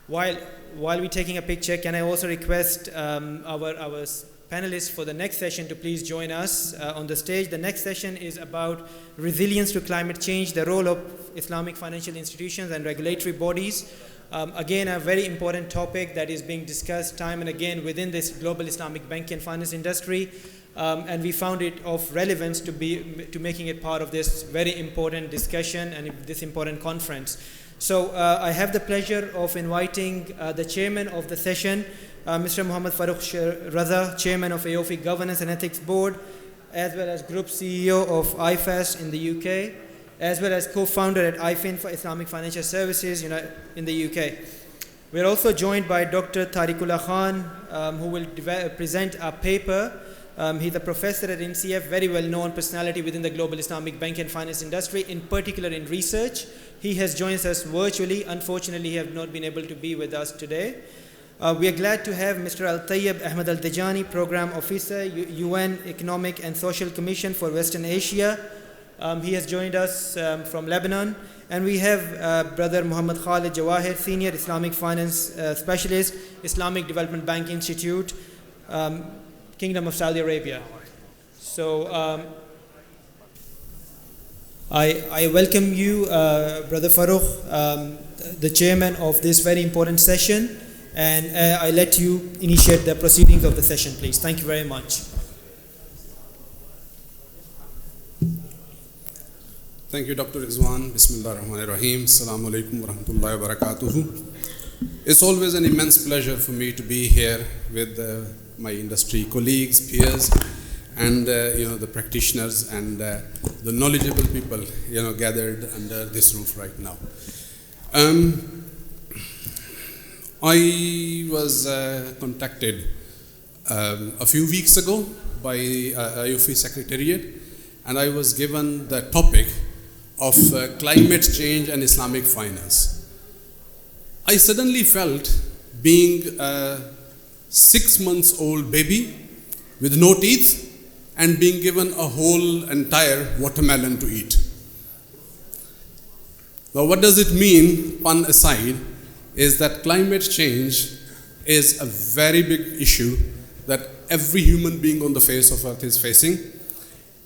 While we're taking a picture, can I also request our panelists for the next session to please join us on the stage. The next session is about resilience to climate change, the role of Islamic financial institutions and regulatory bodies. Again, a very important topic that is being discussed time and again within this global Islamic banking and finance industry. And we found it of relevance to making it part of this very important discussion and this important conference. So I have the pleasure of inviting the chairman of the session, Mr. Muhammad Farooq Raza, chairman of AAOIFI Governance and Ethics Board, as well as group CEO of IFAS in the UK, as well as co-founder at IFIN for Islamic Financial Services in the UK. We're also joined by Dr. Tariqullah Khan, who will present a paper. He's a professor at NCF, very well-known personality within the global Islamic banking and finance industry, in particular in research. He has joined us virtually. Unfortunately, he has not been able to be with us today. We are glad to have Mr. Al-Tayyib Ahmed Al-Dajani, Program Officer, UN Economic and Social Commission for Western Asia. He has joined us from Lebanon. And we have Brother Muhammad Khalid Jawahir, Senior Islamic Finance Specialist, Islamic Development Bank Institute, Kingdom of Saudi Arabia. So I welcome you, Brother Farooq, the chairman of this very important session. And I let you initiate the proceedings of the session, please. Thank you very much. Thank you, Dr. Rizwan. Bismillah ar-Rahman ar-Rahim. Assalamu alaikum wa rahmatullahi wa barakatuhu. It's always an immense pleasure for me to be here with my industry colleagues, peers, and the practitioners and the knowledgeable people gathered under this roof right now. I was contacted a few weeks ago by AAOIFI Secretariat, and I was given the topic of climate change and Islamic finance. I suddenly felt being a 6-month-old baby with no teeth and being given a whole entire watermelon to eat. Now, what does it mean, pun aside, is that climate change is a very big issue that every human being on the face of earth is facing.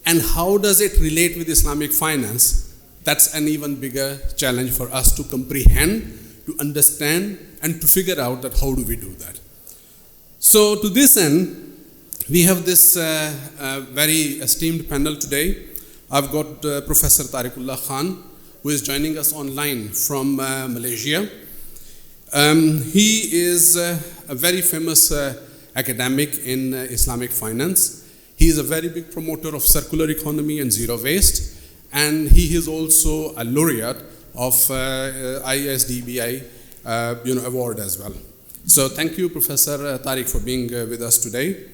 And how does it relate with Islamic finance? That's an even bigger challenge for us to comprehend, to understand, and to figure out that how do we do that. So to this end, we have this very esteemed panel today. I've got Professor Tariqullah Khan, who is joining us online from Malaysia. He is a very famous academic in Islamic finance. He is a very big promoter of circular economy and zero waste, and he is also a laureate of ISDB award as well. So thank you, Professor Tariq, for being with us today.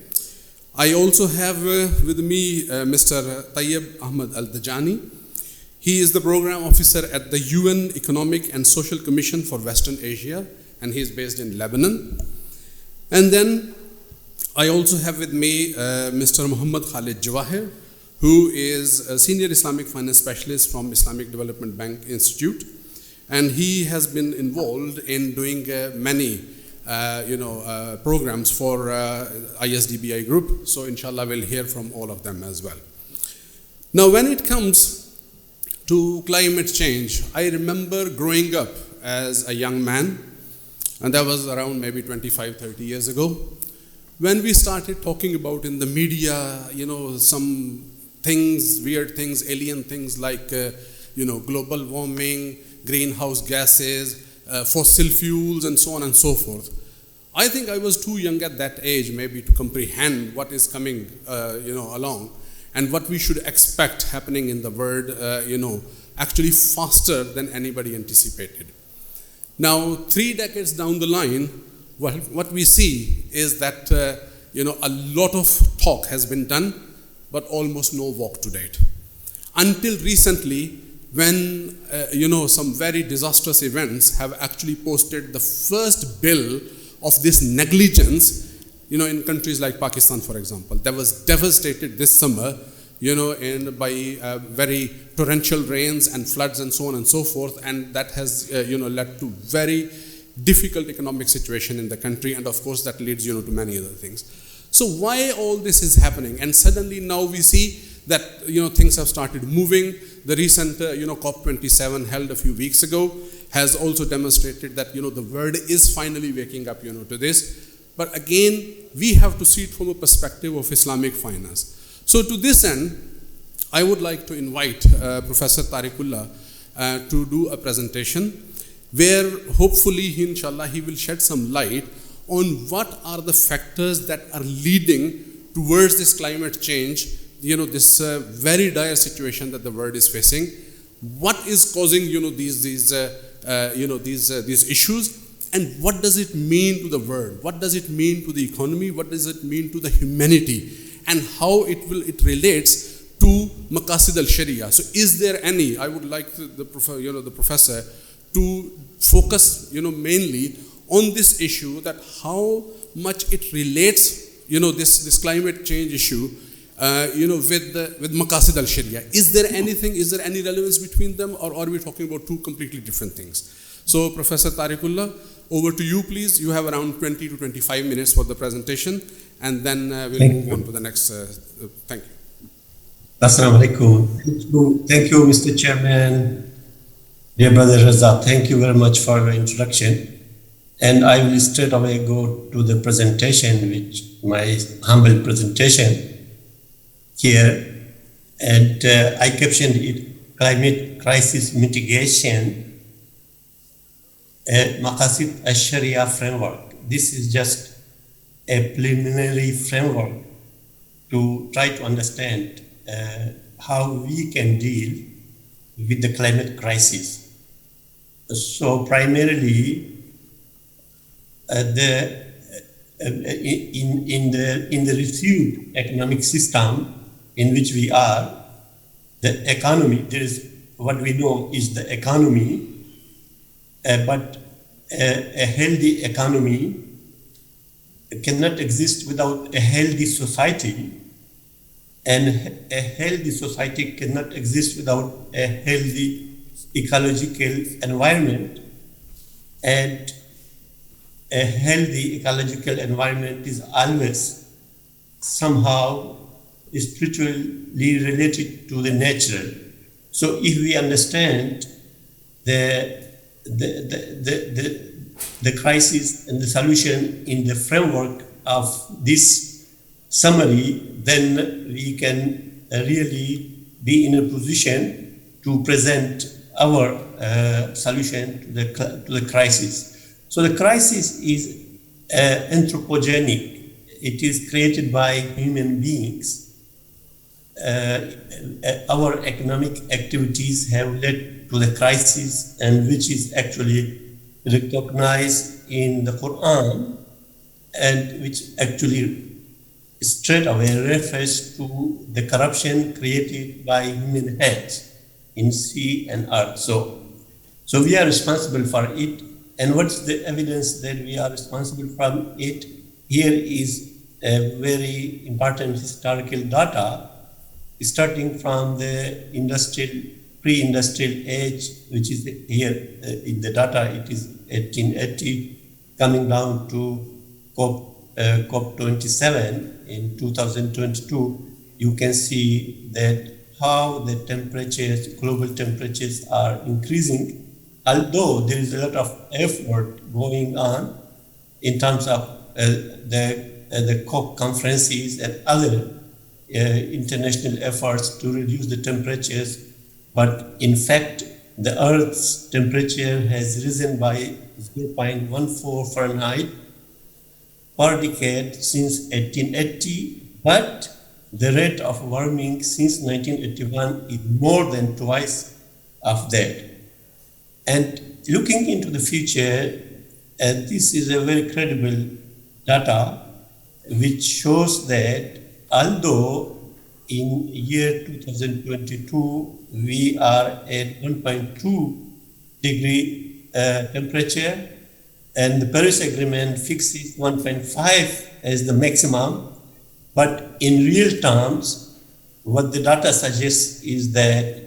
I also have with me Mr. Tayyib Ahmed Al-Dajani. He is the program officer at the UN Economic and Social Commission for Western Asia, and he is based in Lebanon. And then I also have with me Mr. Muhammad Khalid Jawahir, who is a senior Islamic finance specialist from Islamic Development Bank Institute. And he has been involved in doing many programs for ISDBI group. So inshallah, we'll hear from all of them as well. Now, when it comes to climate change, I remember growing up as a young man, and that was around maybe 25, 30 years ago, when we started talking about in the media, some things, weird things, alien things like, global warming, greenhouse gases, fossil fuels, and so on and so forth. I think I was too young at that age maybe to comprehend what is coming, along, and what we should expect happening in the world, actually faster than anybody anticipated. Now, 3 decades down the line, what we see is that, a lot of talk has been done, but almost no walk to date. Until recently, when, some very disastrous events have actually posted the first bill of this negligence, in countries like Pakistan, for example, that was devastated this summer, by very torrential rains and floods and so on and so forth, and that has, led to very difficult economic situation in the country, and of course that leads to many other things. So why all this is happening? And suddenly now we see that things have started moving. The recent COP27 held a few weeks ago has also demonstrated that the world is finally waking up to this. But again, we have to see it from a perspective of Islamic finance. So to this end, I would like to invite Professor Tariqullah to do a presentation where hopefully, inshallah, he will shed some light on what are the factors that are leading towards this climate change, this very dire situation that the world is facing. What is causing these issues, and what does it mean to the world? What does it mean to the economy? What does it mean to the humanity? And how it relates to Maqasid al-Sharia. So is there any, I would like the professor to focus mainly on this issue, that how much it relates this climate change issue with Maqasid al-Sharia. Is there any relevance between them, or are we talking about two completely different things? So Professor Tariqullah, over to you please. You have around 20 to 25 minutes for the presentation, and then we'll move on to the next. Thank you. Assalamu alaikum. Thank you, Mr. Chairman. Dear Brother Raza, thank you very much for your introduction. And I will straight away go to the presentation, which my humble presentation here. And I captioned it, Climate Crisis Mitigation, Maqasid al-Sharia Framework. This is just a preliminary framework to try to understand how we can deal with the climate crisis. So primarily, in the received economic system in which we are, the economy, there is what we know is the economy, but a healthy economy cannot exist without a healthy society. And a healthy society cannot exist without a healthy ecological environment. And a healthy ecological environment is always somehow spiritually related to the natural. So if we understand the crisis and the solution in the framework of this summary, then we can really be in a position to present our solution to the crisis. So the crisis is anthropogenic. It is created by human beings. Our economic activities have led to the crisis, and which is actually recognized in the Quran, and which actually straight away refers to the corruption created by human hands in sea and earth. So we are responsible for it. And what's the evidence that we are responsible from it? Here is a very important historical data, starting from the pre-industrial age, which is here in the data. It is 1880, coming down to COP27 in 2022. You can see that how the temperatures, global temperatures, are increasing, although there is a lot of effort going on in terms of the COP conferences and other international efforts to reduce the temperatures. But in fact, the Earth's temperature has risen by 0.14 Fahrenheit per decade since 1880, but the rate of warming since 1981 is more than twice of that. And looking into the future, this is a very credible data which shows that although in year 2022 we are at 1.2 degree temperature, and the Paris Agreement fixes 1.5 as the maximum, but in real terms, what the data suggests is that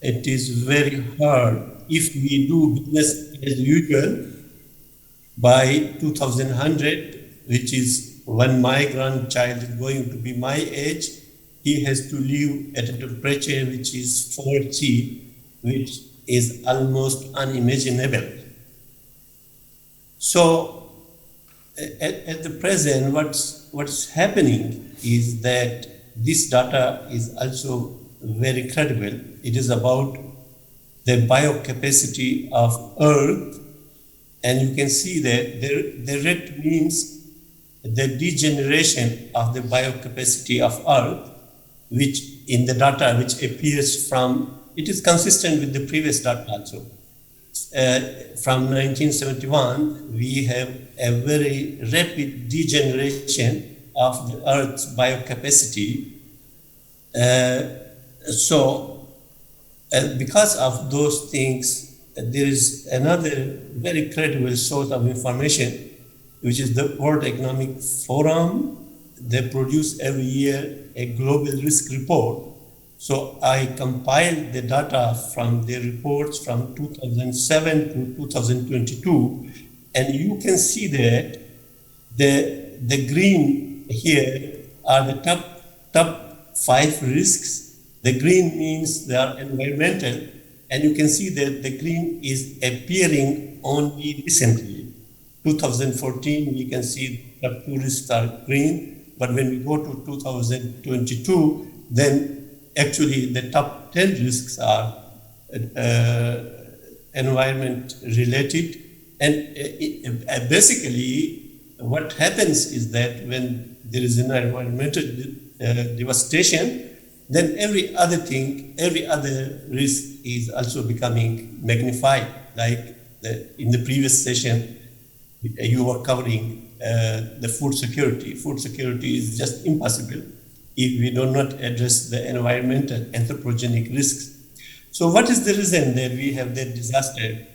it is very hard if we do business as usual By 2100, which is when my grandchild is going to be my age, he has to live at a temperature which is 4C, which is almost unimaginable. So at the present, what's happening is that this data is also very credible. It is about the biocapacity of Earth, and you can see that the red means the degeneration of the biocapacity of Earth, which in the data which appears from, it is consistent with the previous data also. From 1971, we have a very rapid degeneration of the Earth's biocapacity. Because of those things, there is another very credible source of information, which is the World Economic Forum. They produce every year a global risk report. So I compiled the data from their reports from 2007 to 2022, and you can see that the green here are the top 5 risks. The green means they are environmental, and you can see that the green is appearing only recently. 2014, we can see the 2 risks are green, but when we go to 2022, then actually the top 10 risks are environment related. And basically, what happens is that when there is an environmental devastation, then every other thing, every other risk is also becoming magnified. Like in the previous session, you were covering the food security. Food security is just impossible if we do not address the environmental anthropogenic risks. So what is the reason that we have that disaster?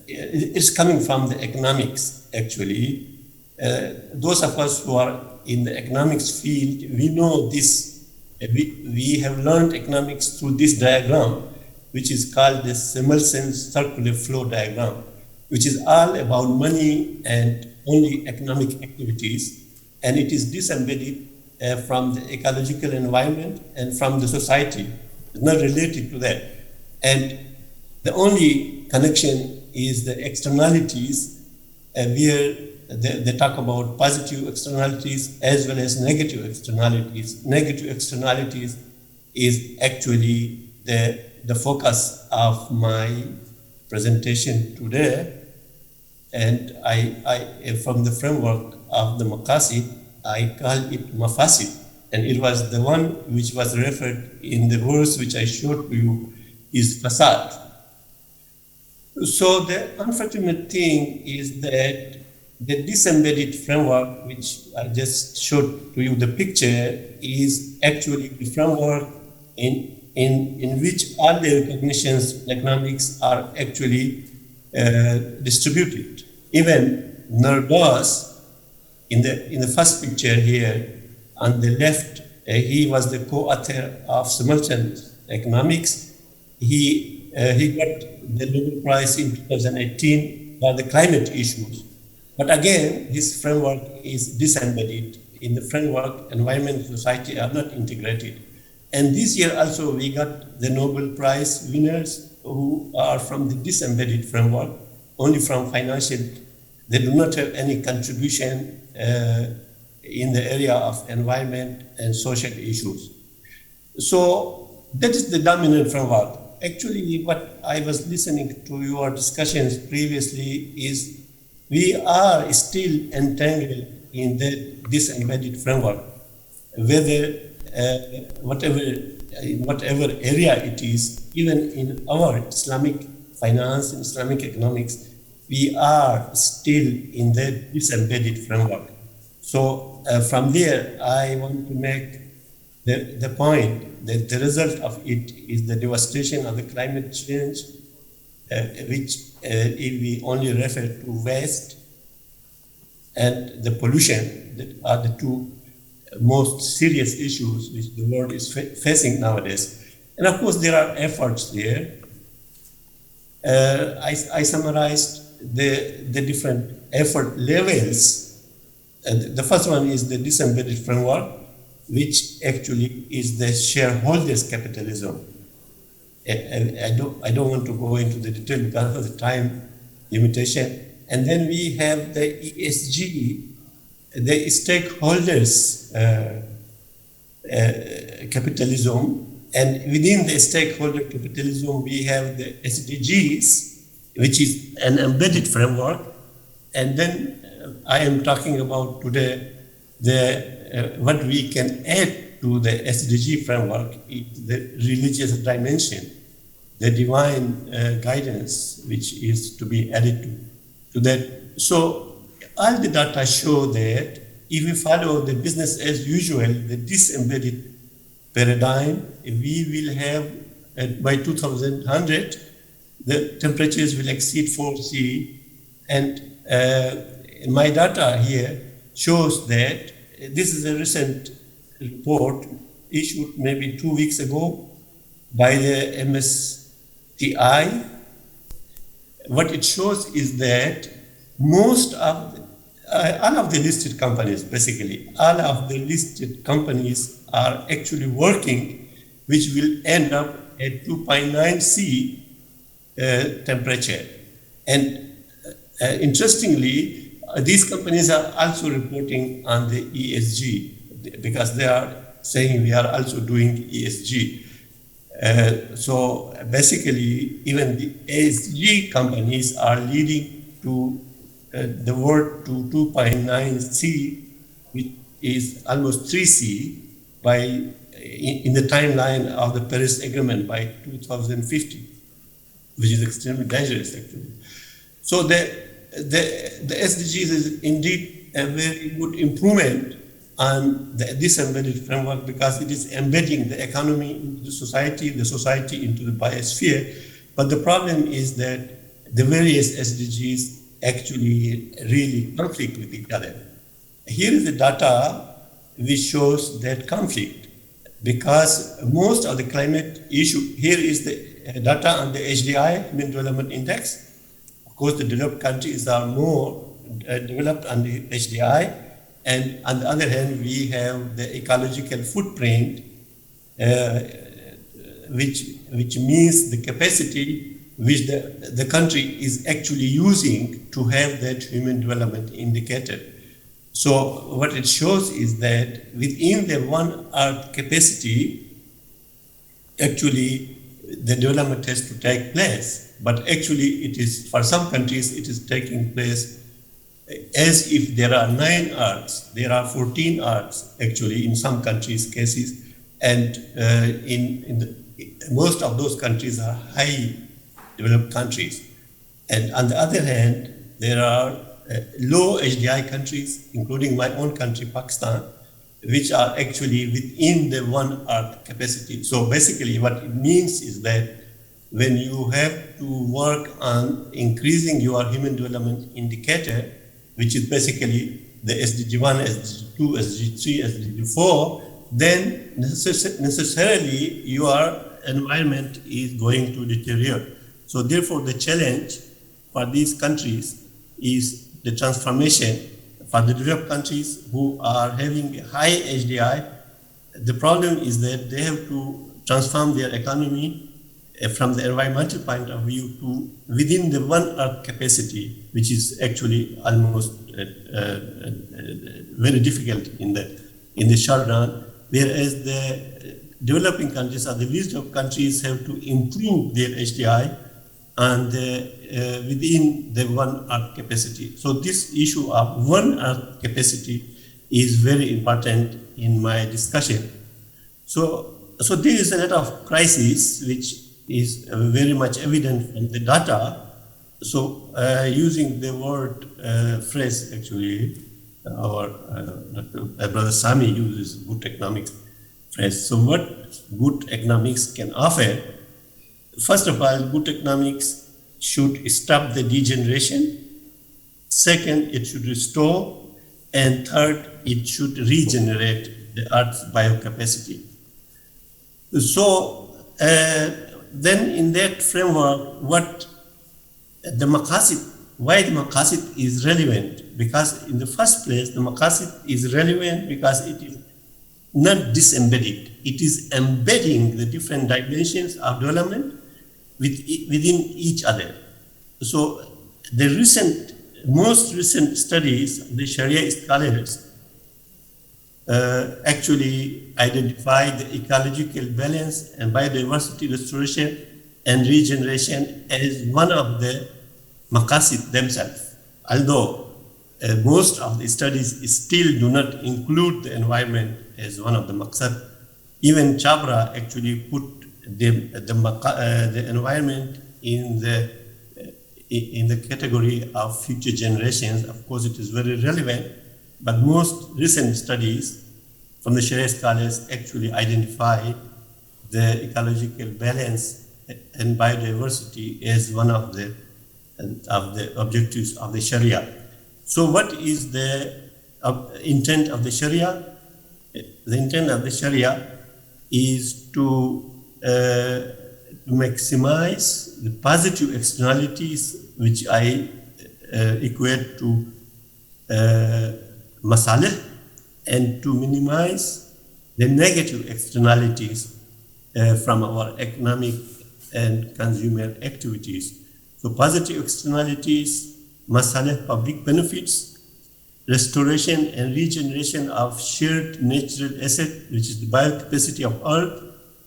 It's coming from the economics, actually. Those of us who are in the economics field, we know this. We have learned economics through this diagram, which is called the Samuelson circular flow diagram, which is all about money and only economic activities, and it is disembodied from the ecological environment and from the society. It's not related to that. And the only connection is the externalities, where they talk about positive externalities as well as negative externalities. Negative externalities is actually the focus of my presentation today. And I from the framework of the Makasi, I call it Mafasid. And it was the one which was referred in the verse which I showed to you is Fasad. So the unfortunate thing is that the disembodied framework, which I just showed to you the picture, is actually the framework in which all the recognitions in economics are actually distributed. Even Nardos, in the first picture here, on the left, he was the co-author of Samuelson Economics. He got the Nobel Prize in 2018 for the climate issues. But again, this framework is disembodied. In the framework, environment and society are not integrated. And this year also, we got the Nobel Prize winners who are from the disembodied framework, only from financial. They do not have any contribution in the area of environment and social issues. So that is the dominant framework. Actually, what I was listening to your discussions previously is we are still entangled in this embedded framework, whether whatever area it is, even in our Islamic finance and Islamic economics, we are still in this embedded framework. So from there, I want to make the point that the result of it is the devastation of the climate change, which if we only refer to waste and the pollution, that are the two most serious issues which the world is facing nowadays. And of course, there are efforts there. I summarized the different effort levels. The first one is the disembedded framework, which actually is the shareholders' capitalism. I don't want to go into the detail because of the time limitation. And then we have the ESG, the stakeholders capitalism, and within the stakeholder capitalism we have the SDGs, which is an embedded framework. And then I am talking about today what we can add to the SDG framework is the religious dimension, the divine guidance, which is to be added to that. So all the data show that if we follow the business as usual, the disembedded paradigm, we will have, by 2100, the temperatures will exceed 4C. And my data here shows that this is a recent report issued maybe 2 weeks ago by the MSTI. What it shows is that most of all of the listed companies, basically, all of the listed companies are actually working, which will end up at 2.9C temperature. And interestingly, these companies are also reporting on the ESG because they are saying we are also doing ESG. So basically, even the ESG companies are leading to the world to 2.9C, which is almost 3C in the timeline of the Paris Agreement by 2050, which is extremely dangerous actually. So the SDGs is indeed a very good improvement on this embedded framework because it is embedding the economy into the society into the biosphere. But the problem is that the various SDGs actually really conflict with each other. Here is the data which shows that conflict because most of the climate issue, here is the data on the HDI, Human Development Index. Of course, the developed countries are more developed on the HDI, and on the other hand, we have the ecological footprint, which means the capacity which the country is actually using to have that human development indicator. So what it shows is that within the 1 Earth capacity, actually the development has to take place. But actually it is, for some countries, it is taking place as if there are 9 Earths. There are 14 Earths actually in some countries' cases. And most of those countries are high developed countries. And on the other hand, there are low HDI countries, including my own country, Pakistan, which are actually within the 1 Earth capacity. So basically what it means is that when you have to work on increasing your human development indicator, which is basically the SDG 1, SDG 2, SDG 3, SDG 4, then necessarily your environment is going to deteriorate. So therefore, the challenge for these countries is the transformation. For the developed countries who are having a high HDI, the problem is that they have to transform their economy from the environmental point of view to within the 1 Earth capacity, which is actually almost very difficult in the short run. Whereas the developing countries or the least developed countries have to improve their HDI and within the 1 Earth capacity. So this issue of 1 Earth capacity is very important in my discussion. So there is a lot of crisis which is very much evident from the data. So using the word phrase, actually, our brother Sami uses good economics phrase. So what good economics can offer? First of all, good economics should stop the degeneration. Second, it should restore. And third, it should regenerate the Earth's biocapacity. So then in that framework, what the maqasid why the maqasid is relevant. Because in the first place, the maqasid is relevant because it is not disembedded. It is embedding the different dimensions of development within each other. So the most recent studies, the Sharia scholars actually identify the ecological balance and biodiversity restoration and regeneration as one of the maqasid themselves. Although most of the studies still do not include the environment as one of the maqsad. Even Chabra actually put the environment in the category of future generations. Of course, it is very relevant, but most recent studies from the Sharia scholars actually identify the ecological balance and biodiversity as one of the objectives of the Sharia. So what is the intent of the Sharia? The intent of the Sharia is to maximize the positive externalities, which I equate to masalih, and to minimize the negative externalities from our economic and consumer activities. So positive externalities, masalih, public benefits, restoration and regeneration of shared natural asset, which is the biocapacity of Earth,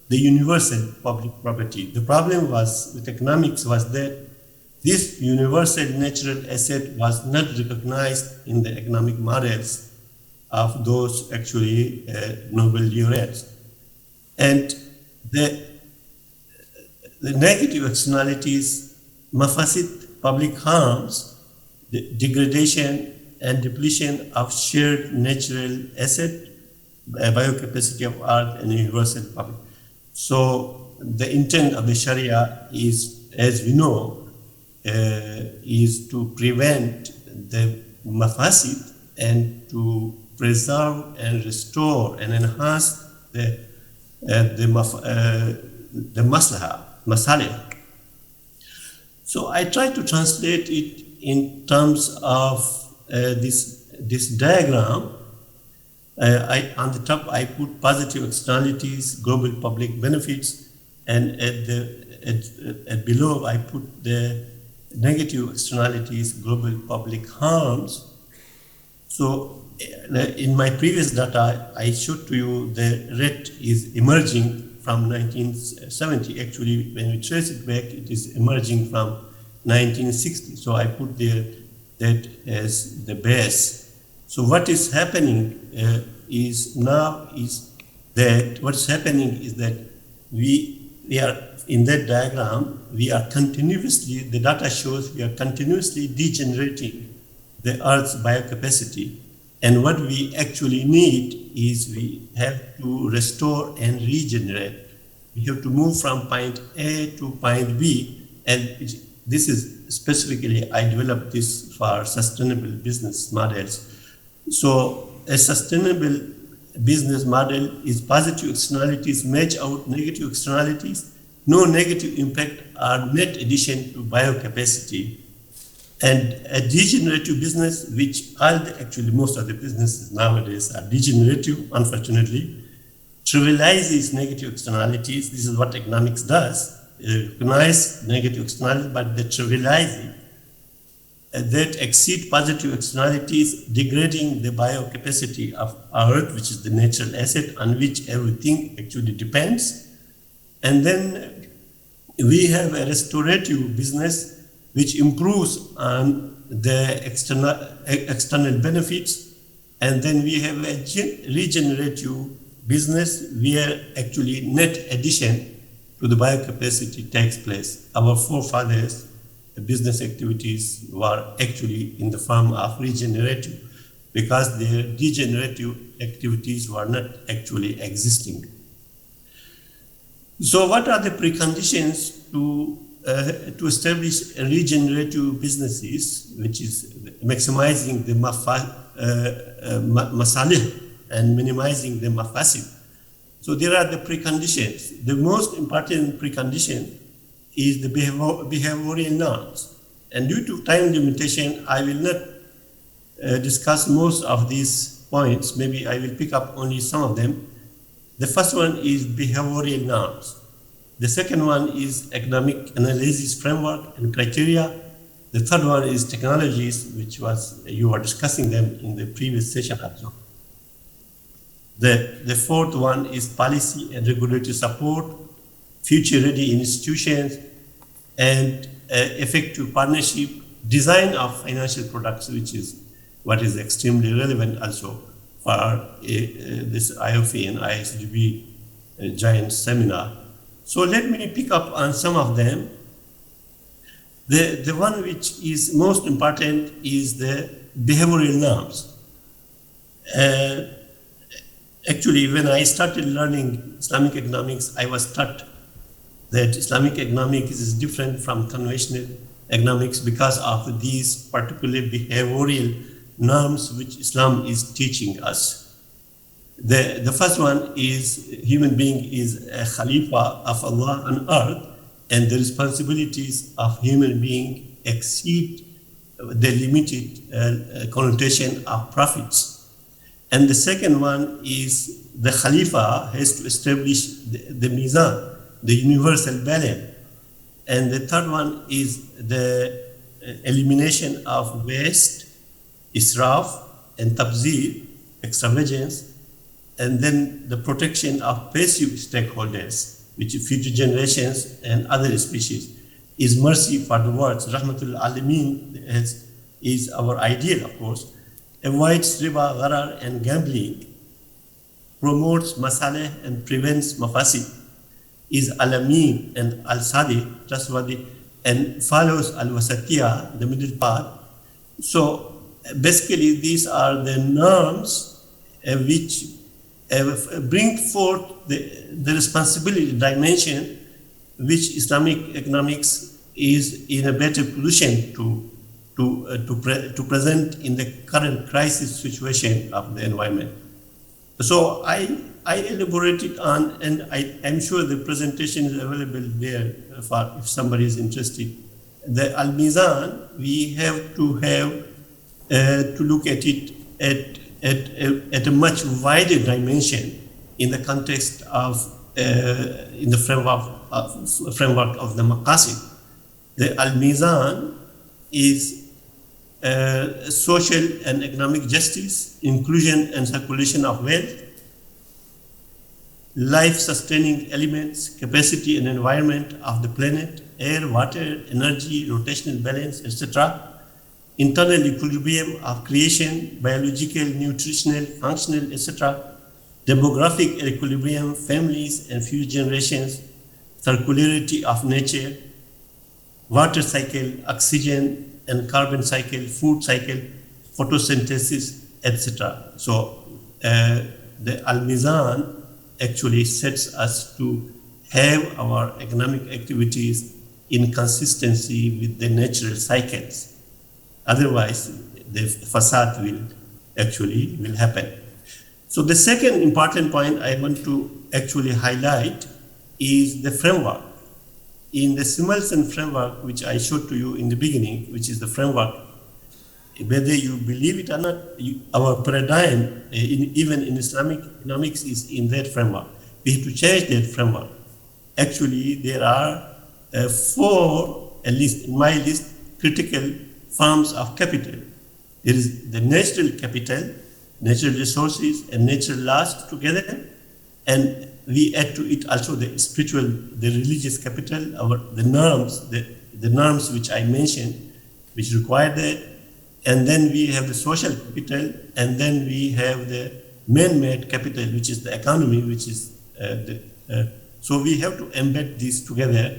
the universal public property. The problem was with economics was that this universal natural asset was not recognized in the economic models of those actually Nobel laureates. And the negative externalities, mafasid, public harms, the degradation and depletion of shared natural asset, biocapacity of Earth, and universal public. So the intent of the Sharia is, as we know, is to prevent the mafasid and to preserve and restore and enhance the masalih. So I try to translate it in terms of this diagram. On the top I put positive externalities, global public benefits, and at below I put the negative externalities, global public harms. So in my previous data, I showed to you the rate is emerging from 1970. Actually, when we trace it back, it is emerging from 1960. So I put there that as the base. So what is happening is that we are in that diagram, we are continuously, the data shows we are continuously degenerating the Earth's biocapacity. And what we actually need is we have to restore and regenerate. We have to move from point A to point B, and this is specifically, I developed this for sustainable business models. So a sustainable business model is positive externalities match out negative externalities, no negative impact or net addition to biocapacity. And a degenerative business, which actually most of the businesses nowadays are degenerative, unfortunately, trivializes negative externalities. This is what economics does. It recognizes negative externalities, but they trivialize it. That exceed positive externalities, degrading the biocapacity of Earth, which is the natural asset on which everything actually depends. And then we have a restorative business which improves on the external benefits. And then we have a regenerative business where actually net addition to the biocapacity takes place. Our forefathers, business activities were actually in the form of regenerative because their degenerative activities were not actually existing. So what are the preconditions to establish regenerative businesses, which is maximizing the masalih and minimizing the mafasid? So there are the preconditions. The most important precondition is the behavioral norms. And due to time limitation, I will not discuss most of these points. Maybe I will pick up only some of them. The first one is behavioral norms. The second one is economic analysis framework and criteria. The third one is technologies, which was, you were discussing them in the previous session also. The fourth one is policy and regulatory support, future-ready institutions, and effective partnership, design of financial products, which is what is extremely relevant also for this AAOIFI and ISDB giant seminar. So let me pick up on some of them. The one which is most important is the behavioral norms. Actually, when I started learning Islamic economics, I was taught that Islamic economics is different from conventional economics because of these particular behavioral norms which Islam is teaching us. The first one is human being is a Khalifa of Allah on earth, and the responsibilities of human being exceed the limited connotation of profits. And the second one is the Khalifa has to establish the mizan, the universal balance. And the third one is the elimination of waste, israf, and tabzir, extravagance, and then the protection of passive stakeholders, which are future generations and other species, is mercy for the world. Rahmatul Alameen is our ideal, of course. Avoids riba, gharar, and gambling, promotes masaleh and prevents mafasid, is Alameen and Al-Sadi, trustworthy, and follows Al-Wasatiyah, the middle path. So basically these are the norms which bring forth the responsibility dimension which Islamic economics is in a better position to present in the current crisis situation of the environment. So I elaborated on, and I'm sure the presentation is available there for if somebody is interested. The Al-Mizan, we have to look at it at a much wider dimension in the context of in the framework of the Maqasid. The Al-Mizan is social and economic justice, inclusion and circulation of wealth, life-sustaining elements, capacity and environment of the planet, air, water, energy, rotational balance, etc., internal equilibrium of creation, biological, nutritional, functional, etc., demographic equilibrium, families and future generations, circularity of nature, water cycle, oxygen and carbon cycle, food cycle, photosynthesis, etc. So the Al-Mizan actually sets us to have our economic activities in consistency with the natural cycles. Otherwise, the facade will happen. So the second important point I want to actually highlight is the framework. In the Simelson framework, which I showed to you in the beginning, which is the framework, whether you believe it or not, our paradigm, even in Islamic economics, is in that framework. We have to change that framework. Actually, there are four, at least in my list, critical forms of capital. There is the natural capital, natural resources, and natural laws together, and we add to it also the spiritual, the religious capital, the norms which I mentioned, which require that, and then we have the social capital, and then we have the man-made capital, which is the economy, which is so we have to embed these together,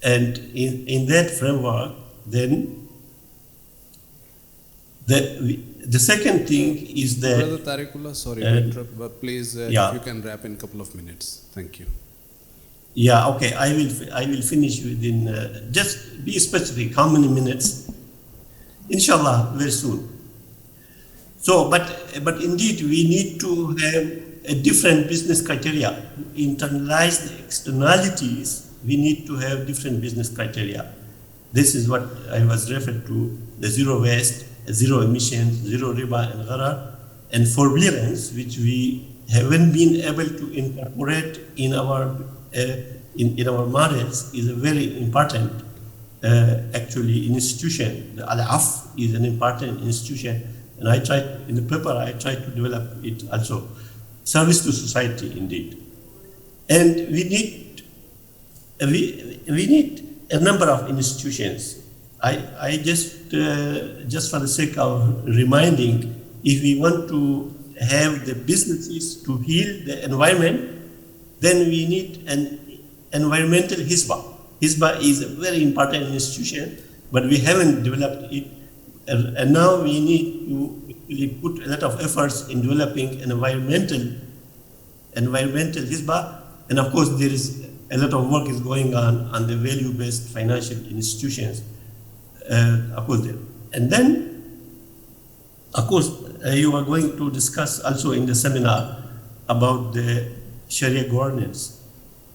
and in that framework, then the second thing is that... Brother Tariqullah, sorry to interrupt, but please, if you can wrap in a couple of minutes. Thank you. Yeah, okay, I will finish within, just be specific, how many minutes? Inshallah, very soon. So, but indeed, we need to have a different business criteria. Internalize the externalities, we need to have different business criteria. This is what I was referred to, the zero waste, zero emissions, zero riba and gharar, and forbearance, which we haven't been able to incorporate in our models, is a very important actually institution. The Al-Af is an important institution, and I tried in the paper, I tried to develop it also. Service to society, indeed. And we need a number of institutions. I just for the sake of reminding, if we want to have the businesses to heal the environment, then we need an environmental HISBA. HISBA is a very important institution, but we haven't developed it. And now we need to really put a lot of efforts in developing an environmental HISBA. And of course, there is a lot of work is going on the value-based financial institutions. Of course, and then, of course, you are going to discuss also in the seminar about the Sharia governance.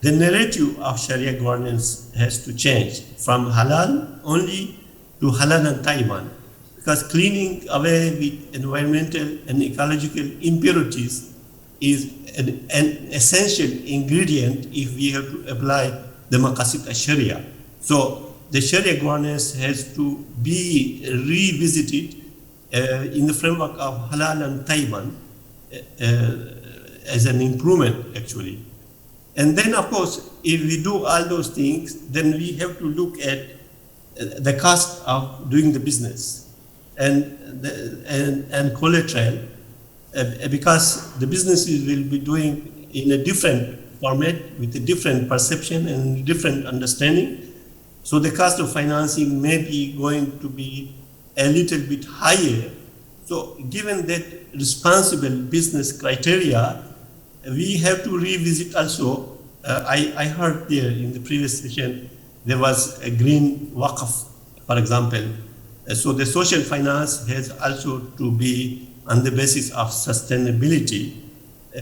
The narrative of Sharia governance has to change from halal only to halal and Taiwan, because cleaning away with environmental and ecological impurities is an essential ingredient if we have to apply the maqasid al-Sharia. So the Sharia governance has to be revisited in the framework of halal and Taiwan as an improvement, actually. And then, of course, if we do all those things, then we have to look at the cost of doing the business and collateral, because the businesses will be doing in a different format with a different perception and different understanding. So the cost of financing may be going to be a little bit higher. So given that responsible business criteria, we have to revisit also. I heard there in the previous session, there was a green waqf, for example. So the social finance has also to be on the basis of sustainability,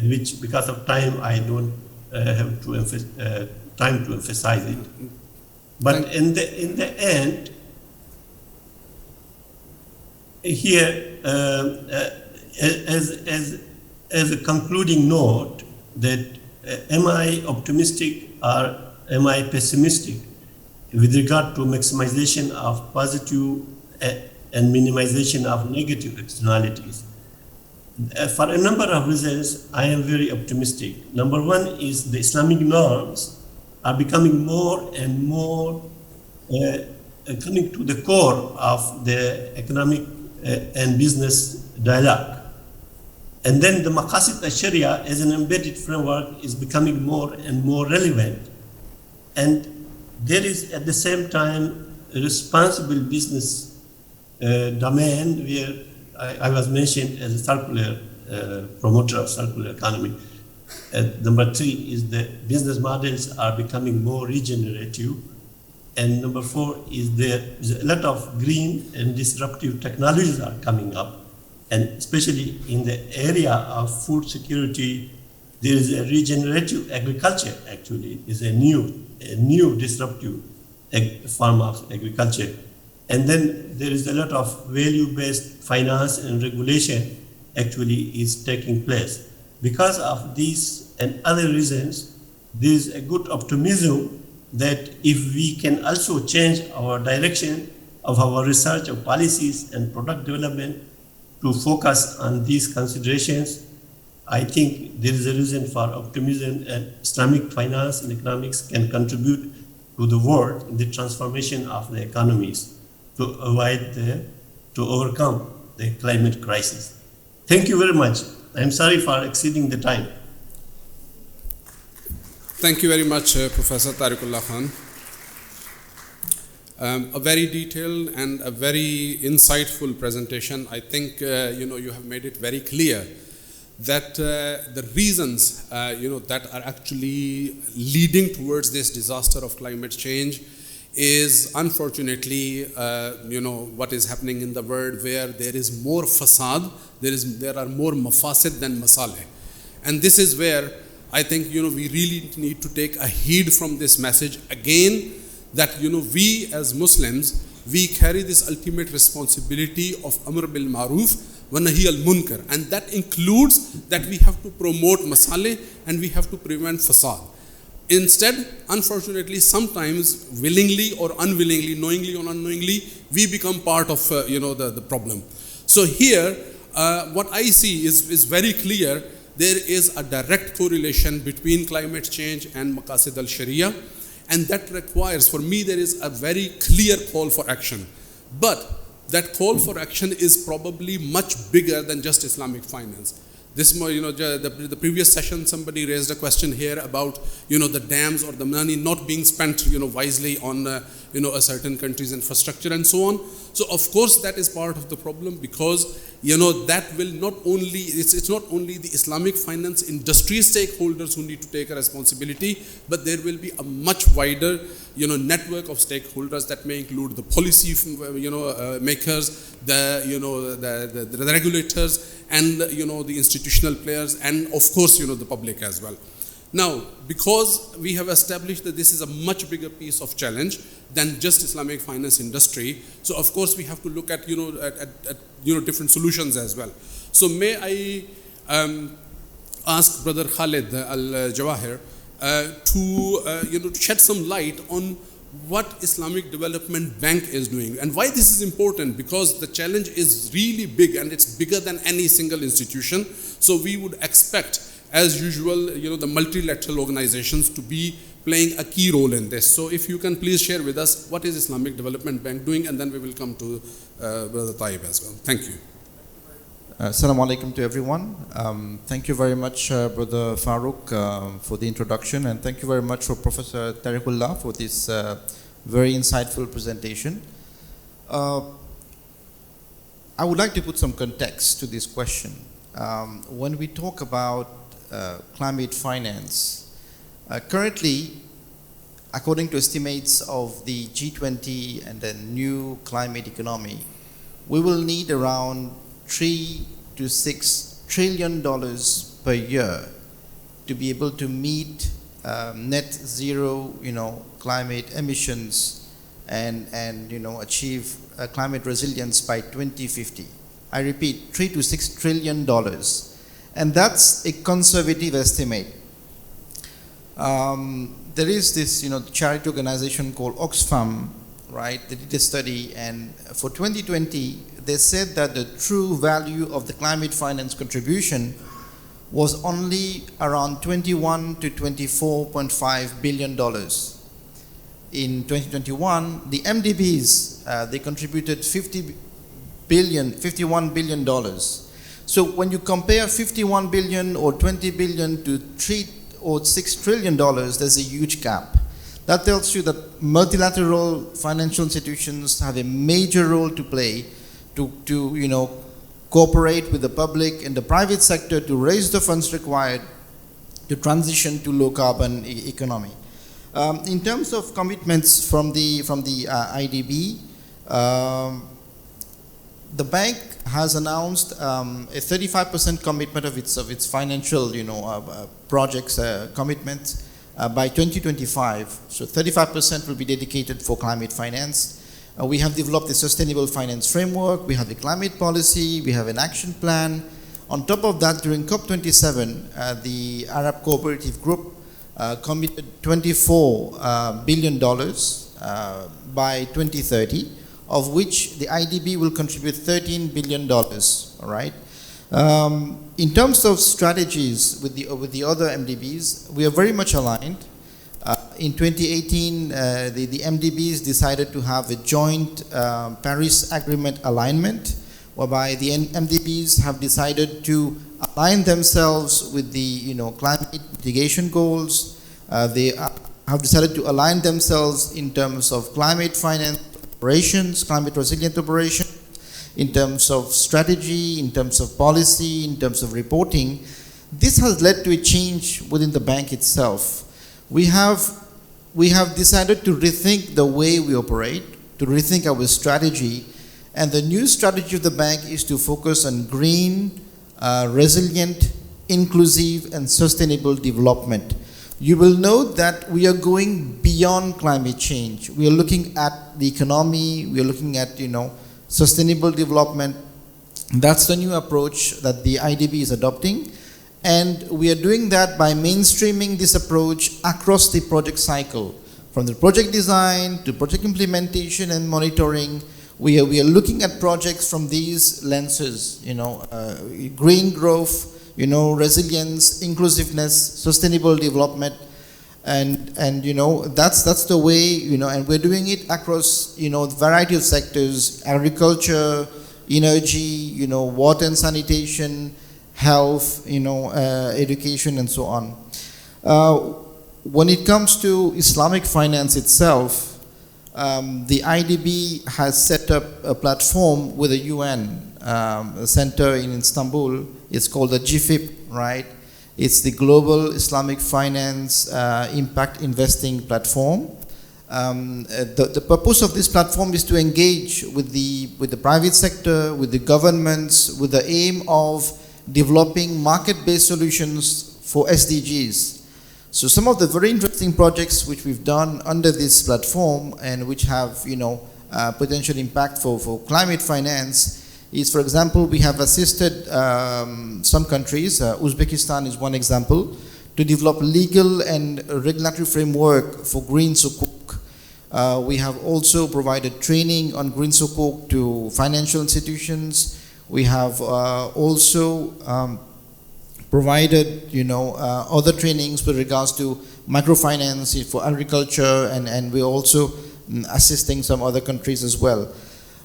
which because of time, I don't have to time to emphasize it. But in the end, here, as a concluding note, that am I optimistic or am I pessimistic with regard to maximization of positive and minimization of negative externalities? For a number of reasons, I am very optimistic. Number one is the Islamic norms are becoming more and more coming to the core of the economic and business dialogue. And then the maqasid al-Sharia as an embedded framework is becoming more and more relevant. And there is at the same time a responsible business domain where I was mentioned as a circular promoter of circular economy. Number three is the business models are becoming more regenerative. And number four is there's a lot of green and disruptive technologies are coming up. And especially in the area of food security, there is a regenerative agriculture actually, is a new disruptive form of agriculture. And then there is a lot of value-based finance and regulation actually is taking place. Because of these and other reasons, there is a good optimism that if we can also change our direction of our research of policies and product development to focus on these considerations, I think there is a reason for optimism, and Islamic finance and economics can contribute to the world in the transformation of the economies to overcome the climate crisis. Thank you very much. I'm sorry for exceeding the time. Thank you very much, Professor Tariqullah Khan. A very detailed and a very insightful presentation. I think you have made it very clear that the reasons that are actually leading towards this disaster of climate change is unfortunately what is happening in the world, where there is more fasad, there are more mafasid than masalih. And this is where I think we really need to take a heed from this message again, that, we as Muslims, we carry this ultimate responsibility of Amr bil Maruf wa Nahi al Munkar, and that includes that we have to promote masalih and we have to prevent fasad. Instead, unfortunately, sometimes willingly or unwillingly, knowingly or unknowingly, we become part of the problem. So here, what I see is very clear. There is a direct correlation between climate change and Maqasid al-Sharia, and that requires, for me, there is a very clear call for action. But that call for action is probably much bigger than just Islamic finance. This, the previous session, somebody raised a question here about, the dams or the money not being spent, wisely on, a certain country's infrastructure and so on. So of course that is part of the problem, because, that will not only, it's not only the Islamic finance industry stakeholders who need to take a responsibility, but there will be a much wider, network of stakeholders that may include the policy, makers, the regulators, and the institutional players, and of course the public as well. Now, because we have established that this is a much bigger piece of challenge than just Islamic finance industry, so of course we have to look at different solutions as well. So may I ask Brother Khalid Al-Jawahir to shed some light on what Islamic Development Bank is doing and why this is important, because the challenge is really big and it's bigger than any single institution. So we would expect, as usual, the multilateral organizations to be playing a key role in this. So if you can please share with us what is Islamic Development Bank doing, and then we will come to Brother Taib as well. Thank you. Assalamu alaikum to everyone. Thank you very much, Brother Farooq, for the introduction, and thank you very much for Professor Tariqullah for this very insightful presentation. I would like to put some context to this question. When we talk about climate finance, currently, according to estimates of the G20 and the new climate economy, we will need around $3 to $6 trillion per year to be able to meet net zero, climate emissions and achieve climate resilience by 2050. I repeat, $3 to $6 trillion, and that's a conservative estimate. There is this, charity organization called Oxfam, right? They did a study, and for 2020, they said that the true value of the climate finance contribution was only around $21 to $24.5 billion. In 2021, the MDBs, they contributed $51 billion. So when you compare 51 billion or 20 billion to $3 or $6 trillion, there's a huge gap. That tells you that multilateral financial institutions have a major role to play to cooperate with the public and the private sector to raise the funds required to transition to low carbon economy. In terms of commitments from the IDB, the bank has announced a 35% commitment of its financial projects commitments by 2025. So 35% will be dedicated for climate finance. We have developed a sustainable finance framework, we have a climate policy, we have an action plan. On top of that, during COP27, the Arab Cooperative Group committed $24 billion by 2030, of which the IDB will contribute $13 billion, all right? In terms of strategies with the other MDBs, we are very much aligned. In 2018, the MDBs decided to have a joint Paris Agreement alignment, whereby the MDBs have decided to align themselves with the climate mitigation goals. They have decided to align themselves in terms of climate finance operations, climate resilient operations, in terms of strategy, in terms of policy, in terms of reporting. This has led to a change within the bank itself. We have decided to rethink the way we operate, to rethink our strategy, and the new strategy of the bank is to focus on green, resilient, inclusive, and sustainable development. you will note that we are going beyond climate change. We are looking at the economy, we are looking at, sustainable development. That's the new approach that the IDB is adopting. And we are doing that by mainstreaming this approach across the project cycle. From the project design to project implementation and monitoring, we are looking at projects from these lenses, green growth, resilience, inclusiveness, sustainable development, and that's the way, and we're doing it across, a variety of sectors: agriculture, energy, water and sanitation, health, education, and so on. When it comes to Islamic finance itself, the IDB has set up a platform with the UN center in Istanbul. It's called the GFIP, right? It's the Global Islamic Finance Impact Investing Platform. The purpose of this platform is to engage with the private sector, with the governments, with the aim of developing market-based solutions for SDGs. So some of the very interesting projects which we've done under this platform and which have, potential impact for climate finance is, for example, we have assisted some countries, Uzbekistan is one example, to develop legal and regulatory framework for green sukuk. We have also provided training on green sukuk to financial institutions. We have also provided, other trainings with regards to microfinance for agriculture, and we're also assisting some other countries as well.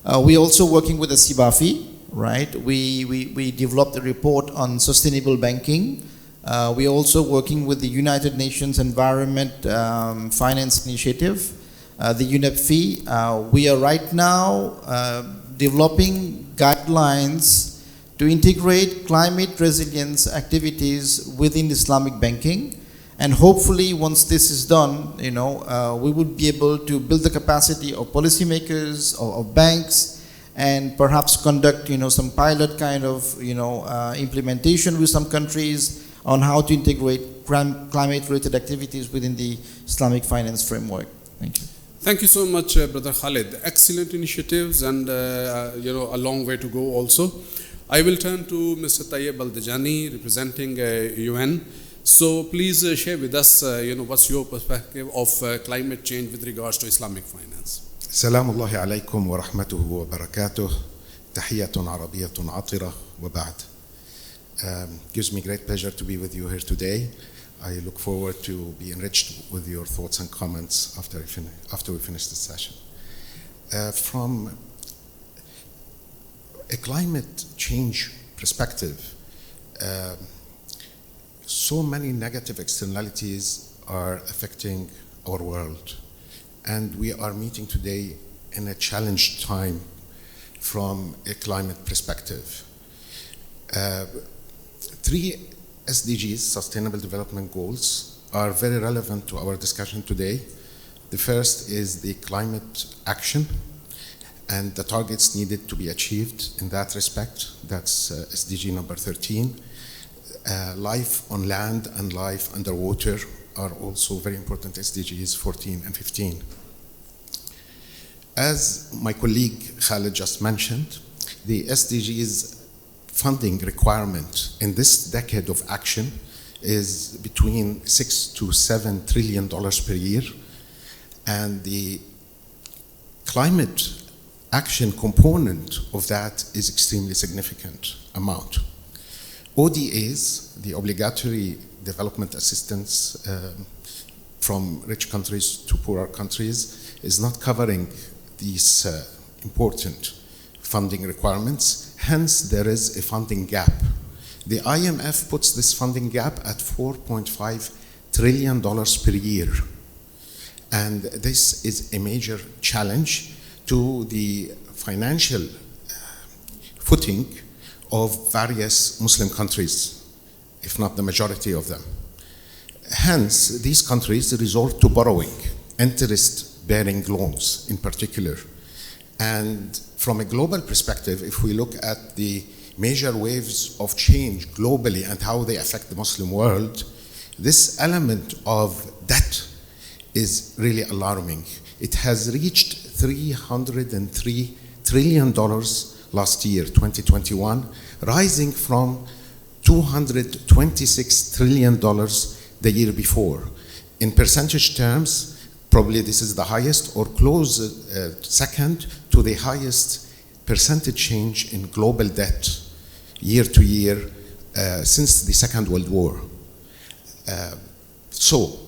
We're also working with the CBAFI, right? We developed a report on sustainable banking. We're also working with the United Nations Environment Finance Initiative, the UNEP-FI. We are right now developing guidelines to integrate climate resilience activities within Islamic banking. And hopefully, once this is done, we would be able to build the capacity of policymakers, of banks, and perhaps conduct, some pilot kind of, implementation with some countries on how to integrate climate-related activities within the Islamic finance framework. Thank you. Thank you so much, Brother Khalid. Excellent initiatives and, a long way to go also. I will turn to Mr. Tayyib Al-Dajani, representing UN. So please share with us, what's your perspective of climate change with regards to Islamic finance. سلام الله عليكم ورحمته وبركاته. تحية عربية عطرة وبعد. Gives me great pleasure to be with you here today. I look forward to be enriched with your thoughts and comments after we finish this session. From a climate change perspective, so many negative externalities are affecting our world, and we are meeting today in a challenged time from a climate perspective. 3 SDGs, Sustainable Development Goals, are very relevant to our discussion today. The first is the climate action and the targets needed to be achieved in that respect. That's SDG number 13. Life on land and life underwater are also very important SDGs 14 and 15. As my colleague Khalid just mentioned, the SDGs funding requirement in this decade of action is between $6 to $7 trillion per year, and the climate action component of that is extremely significant amount. ODAs, the obligatory development assistance from rich countries to poorer countries, is not covering these important funding requirements. Hence, there is a funding gap. The IMF puts this funding gap at $4.5 trillion per year. And this is a major challenge to the financial footing of various Muslim countries, if not the majority of them. Hence, these countries resort to borrowing, interest-bearing loans in particular. And from a global perspective, if we look at the major waves of change globally and how they affect the Muslim world, This element of debt is really alarming. It has reached $303 trillion last year, 2021, rising from $226 trillion the year before. In percentage terms, probably this is the highest or close second to the highest percentage change in global debt year to year since the Second World War. So,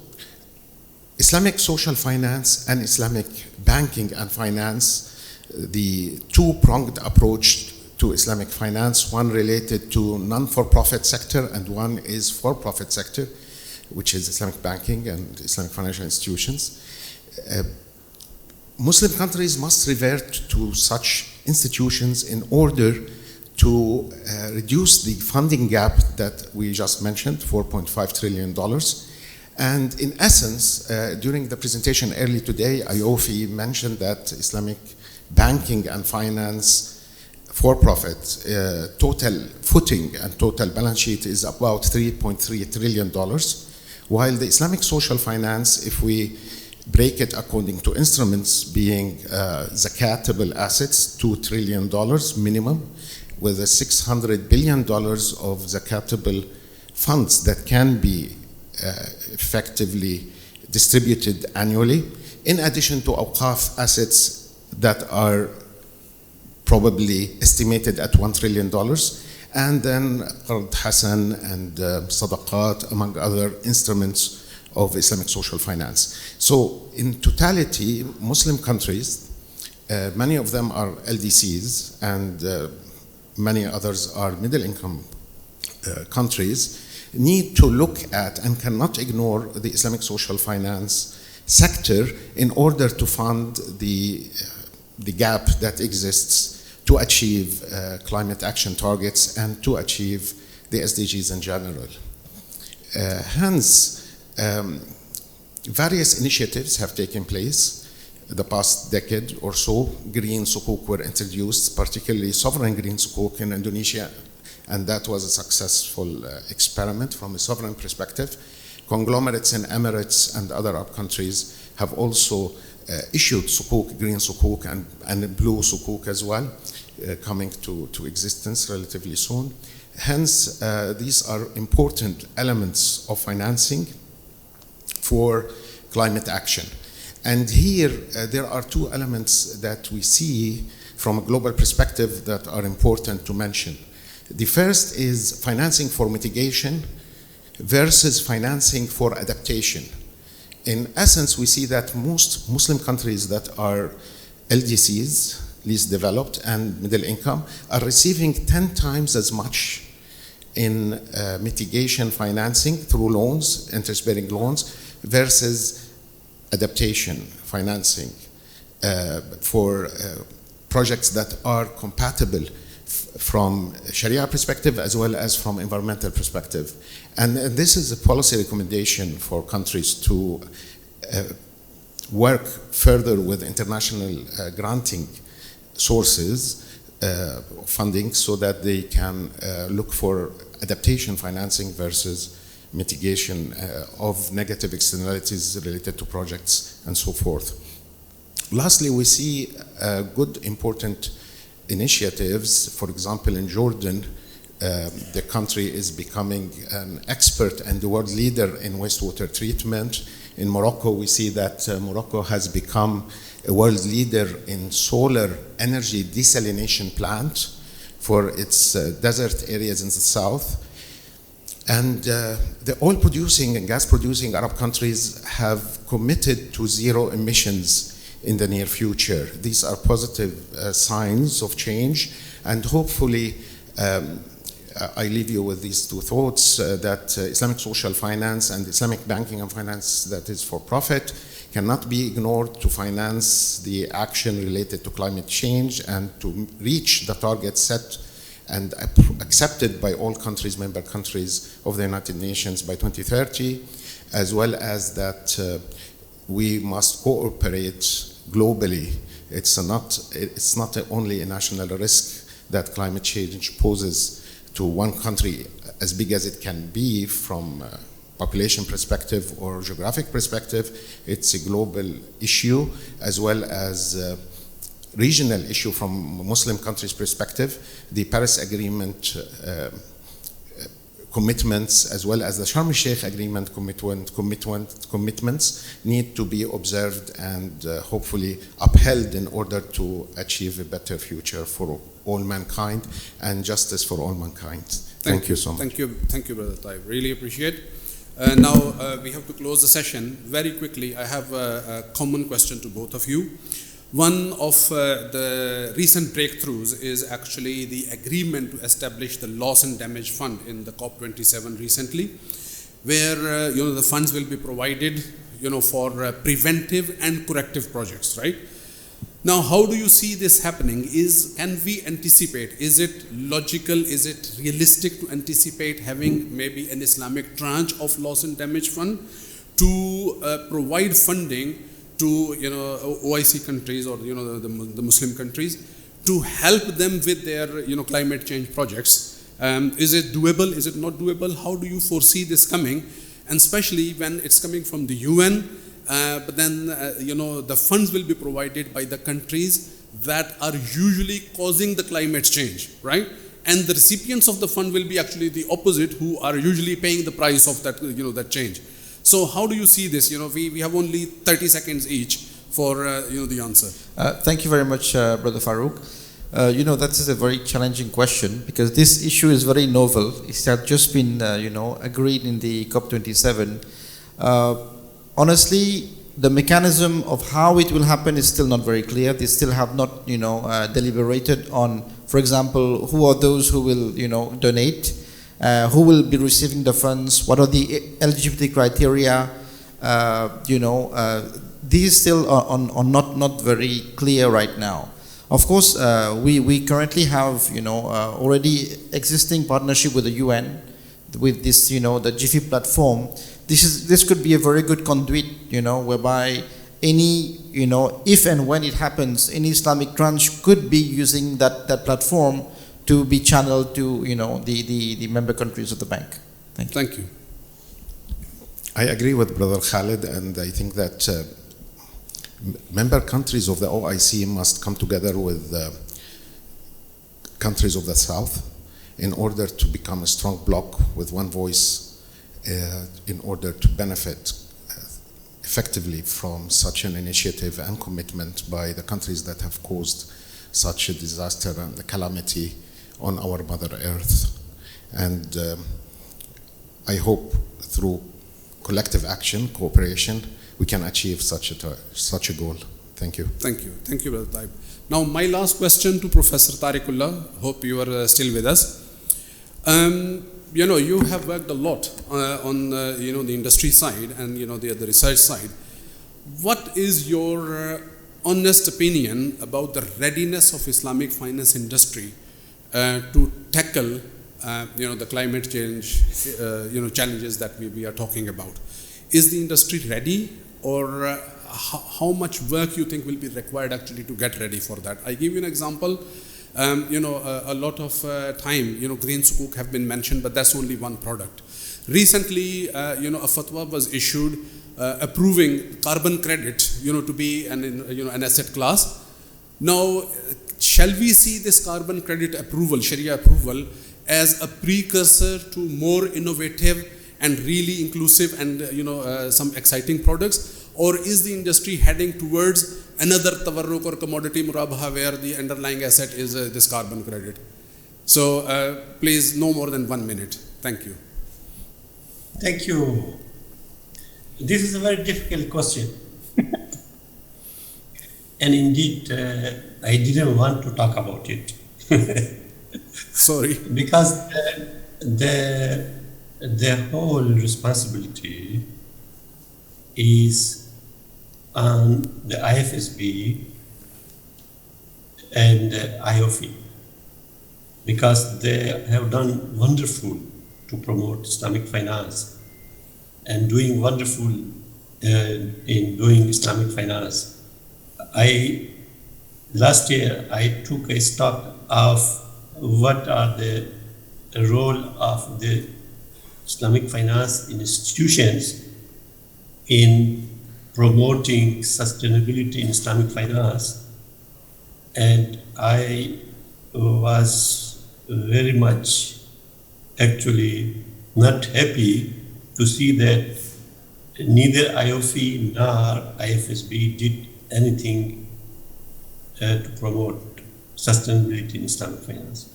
Islamic social finance and Islamic banking and finance, the two-pronged approach to Islamic finance, one related to non-for-profit sector and one is for-profit sector, which is Islamic banking and Islamic financial institutions. Muslim countries must revert to such institutions in order to reduce the funding gap that we just mentioned, $4.5 trillion. And in essence, during the presentation early today, AAOIFI mentioned that Islamic banking and finance for-profit total footing and total balance sheet is about $3.3 trillion, while the Islamic social finance, if we break it according to instruments being zakatable assets, $2 trillion minimum, with a $600 billion of zakatable funds that can be effectively distributed annually, in addition to awqaf assets that are probably estimated at $1 trillion, and then Qard Hasan and Sadaqat, among other instruments of Islamic social finance. So in totality, Muslim countries, many of them are LDCs and many others are middle-income countries, need to look at and cannot ignore the Islamic social finance sector in order to fund the gap that exists to achieve climate action targets and to achieve the SDGs in general. Hence, various initiatives have taken place the past decade or so. Green sukuk were introduced, particularly sovereign green sukuk in Indonesia, and that was a successful experiment from a sovereign perspective. Conglomerates in Emirates and other Arab countries have also issued sukuk, green sukuk and blue sukuk as well, coming to existence relatively soon. Hence, these are important elements of financing for climate action. And here, there are two elements that we see from a global perspective that are important to mention. The first is financing for mitigation versus financing for adaptation. In essence, we see that most Muslim countries that are LDCs, least developed and middle income, are receiving 10 times as much in mitigation financing through loans, interest-bearing loans, versus adaptation financing for projects that are compatible from Sharia perspective as well as from environmental perspective. And this is a policy recommendation for countries to work further with international granting sources of funding so that they can look for adaptation financing versus mitigation of negative externalities related to projects and so forth. Lastly, we see good important initiatives. For example, in Jordan, the country is becoming an expert and the world leader in wastewater treatment. In Morocco, we see that Morocco has become a world leader in solar energy desalination plant for its desert areas in the south. And the oil-producing and gas-producing Arab countries have committed to zero emissions in the near future. These are positive signs of change, and hopefully I leave you with these two thoughts, that Islamic social finance and Islamic banking and finance that is for profit cannot be ignored to finance the action related to climate change and to reach the targets set and accepted by all countries, member countries of the United Nations by 2030, as well as that we must cooperate globally. It's not only a national risk that climate change poses to one country as big as it can be from population perspective or geographic perspective. It's a global issue as well as a regional issue from Muslim countries' perspective. The Paris Agreement commitments as well as the Sharm el-Sheikh Agreement commitments need to be observed and hopefully upheld in order to achieve a better future for all mankind and justice for all mankind. Thank you so much. Thank you, Brother Taib. Really appreciate. Now we have to close the session. Very quickly, I have a common question to both of you. One of the recent breakthroughs is actually the agreement to establish the Loss and Damage Fund in the COP27 recently, where the funds will be provided for preventive and corrective projects, right? Now, how do you see this happening? Can we anticipate? Is it logical? Is it realistic to anticipate having maybe an Islamic tranche of Loss and Damage Fund to provide funding to OIC countries or the Muslim countries to help them with their climate change projects? Is it doable? Is it not doable? How do you foresee this coming? And especially when it's coming from the UN, but then the funds will be provided by the countries that are usually causing the climate change, right? And the recipients of the fund will be actually the opposite, who are usually paying the price of that that change. So how do you see this? We have only 30 seconds each for the answer. Thank you very much, Brother Farouk. That is a very challenging question because this issue is very novel. It has just been agreed in the COP27. Honestly, the mechanism of how it will happen is still not very clear. They still have not deliberated on, for example, who are those who will donate. Who will be receiving the funds? What are the eligibility criteria? These still are not very clear right now. Of course, we currently have already existing partnership with the UN, with this the GIFI platform. This could be a very good conduit, whereby any if and when it happens, any Islamic tranche could be using that platform to be channeled to the member countries of the bank. Thank you. I agree with Brother Khalid, and I think that member countries of the OIC must come together with countries of the South in order to become a strong bloc with one voice in order to benefit effectively from such an initiative and commitment by the countries that have caused such a disaster and a calamity on our Mother Earth. And I hope through collective action, cooperation, we can achieve such a goal. Thank you. Thank you. Thank you, Brother Taib. Now, my last question to Professor Tariqullah. Hope you are still with us. You have worked a lot on the industry side and the research side. What is your honest opinion about the readiness of Islamic finance industry to tackle the climate change challenges that we are talking about? Is the industry ready, or how much work you think will be required actually to get ready for that? I give you an example. A lot of time, green sukuk have been mentioned, but that's only one product. Recently, a fatwa was issued approving carbon credit, to be an asset class. Now, shall we see this carbon credit approval, Sharia approval, as a precursor to more innovative and really inclusive and some exciting products? Or is the industry heading towards another tawarruk or commodity murabaha where the underlying asset is this carbon credit? So please, no more than 1 minute. Thank you. Thank you. This is a very difficult question. And indeed, I didn't want to talk about it. Sorry. Because the whole responsibility is on the IFSB and IOFI, because they have done wonderful to promote Islamic finance and doing wonderful in doing Islamic finance. Last year I took a stock of what are the role of the Islamic finance institutions in promoting sustainability in Islamic finance, and I was very much actually not happy to see that neither IOFI nor IFSB did anything to promote sustainability in Islamic finance.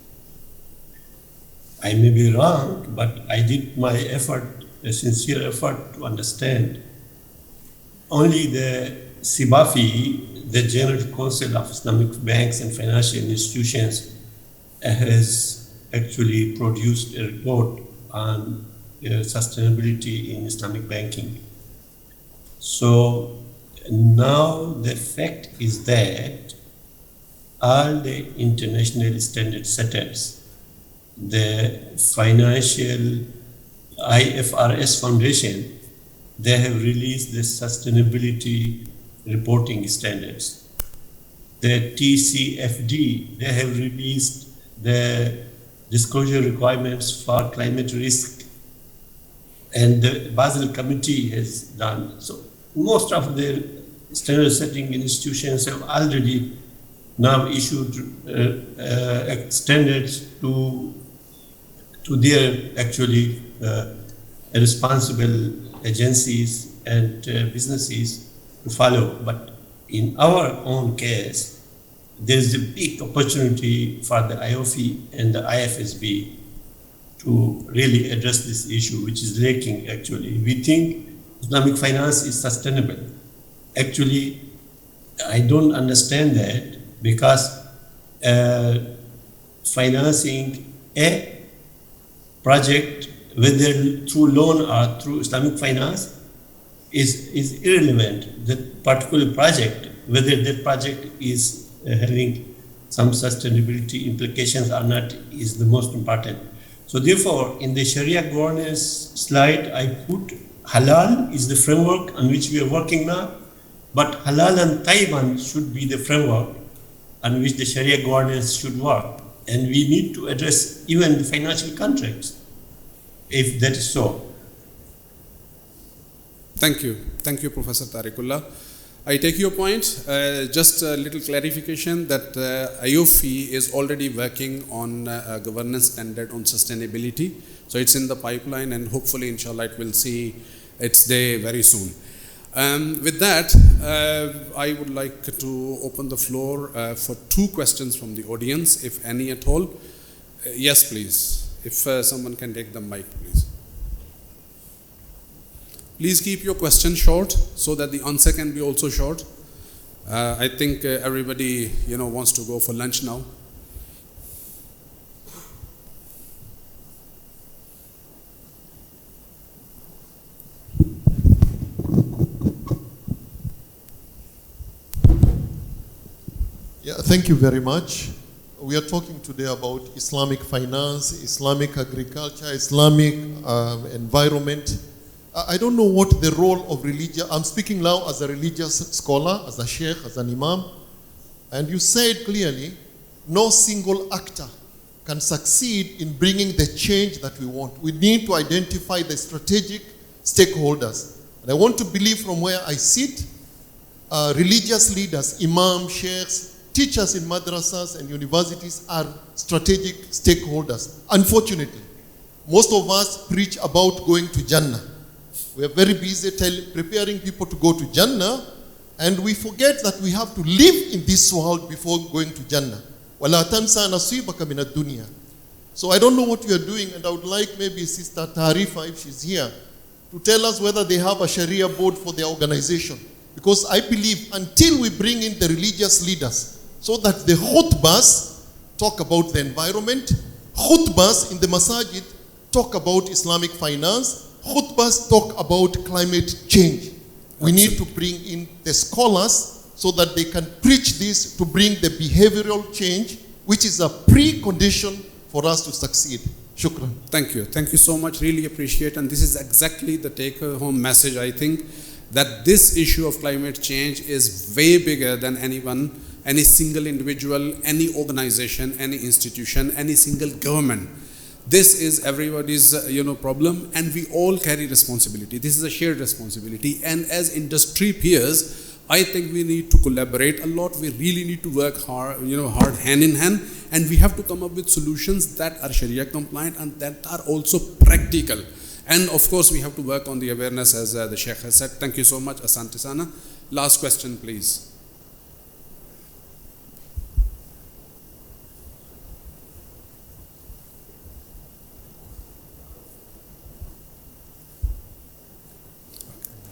I may be wrong, but I did my effort, a sincere effort to understand. Only the SIBAFI, the General Council of Islamic Banks and Financial Institutions, has actually produced a report on sustainability in Islamic banking. So now the fact is that all the international standard setters, the financial IFRS Foundation, they have released the sustainability reporting standards. The TCFD, they have released the disclosure requirements for climate risk, and the Basel Committee has done. So most of the standard setting institutions have already now issued standards to their actually responsible agencies and businesses to follow. But in our own case, there is a big opportunity for the IOFI and the IFSB to really address this issue, which is lacking actually. We think Islamic finance is sustainable. Actually, I don't understand that, because financing a project, whether through loan or through Islamic finance, is irrelevant. The particular project, whether that project is having some sustainability implications or not, is the most important. So therefore, in the Sharia governance slide, I put halal is the framework on which we are working now, but halal and Taiwan should be the framework on which the Sharia governance should work. And we need to address even the financial contracts, if that is so. Thank you. Thank you, Professor Tariqullah. I take your point. Just a little clarification that IOFI is already working on a governance standard on sustainability. So it's in the pipeline, and hopefully, inshallah, it will see its day very soon. With that, I would like to open the floor for 2 questions from the audience, if any at all. Yes, please. If someone can take the mic, please. Please keep your question short so that the answer can be also short. I think everybody, wants to go for lunch now. Yeah, thank you very much. We are talking today about Islamic finance, Islamic agriculture, Islamic environment. I don't know what the role of religion, I'm speaking now as a religious scholar, as a sheikh, as an imam, and you said clearly, no single actor can succeed in bringing the change that we want. We need to identify the strategic stakeholders. And I want to believe from where I sit, religious leaders, imams, sheikhs, teachers in madrasas and universities are strategic stakeholders. Unfortunately, most of us preach about going to Jannah. We are very busy preparing people to go to Jannah, and we forget that we have to live in this world before going to Jannah. وَلَا تَنْسَى نَصِيبَكَ مِنَ الدُّنْيَا. So I don't know what you are doing, and I would like maybe Sister Tarifa, if she's here, to tell us whether they have a Sharia board for their organization. Because I believe until we bring in the religious leaders, so that the khutbahs talk about the environment, khutbahs in the masajid talk about Islamic finance, khutbahs talk about climate change. We need to bring in the scholars so that they can preach this to bring the behavioral change, which is a precondition for us to succeed. Shukran. Thank you. Thank you so much. Really appreciate. And this is exactly the take-home message, I think, that this issue of climate change is way bigger than anyone, any single individual, any organization, any institution, any single government. This is everybody's problem, and we all carry responsibility. This is a shared responsibility, and as industry peers, I think we need to collaborate a lot. We really need to work hard, hard hand in hand, and we have to come up with solutions that are Sharia compliant and that are also practical. And of course, we have to work on the awareness, as the Sheikh has said. Thank you so much, Asante Sana. Last question, please.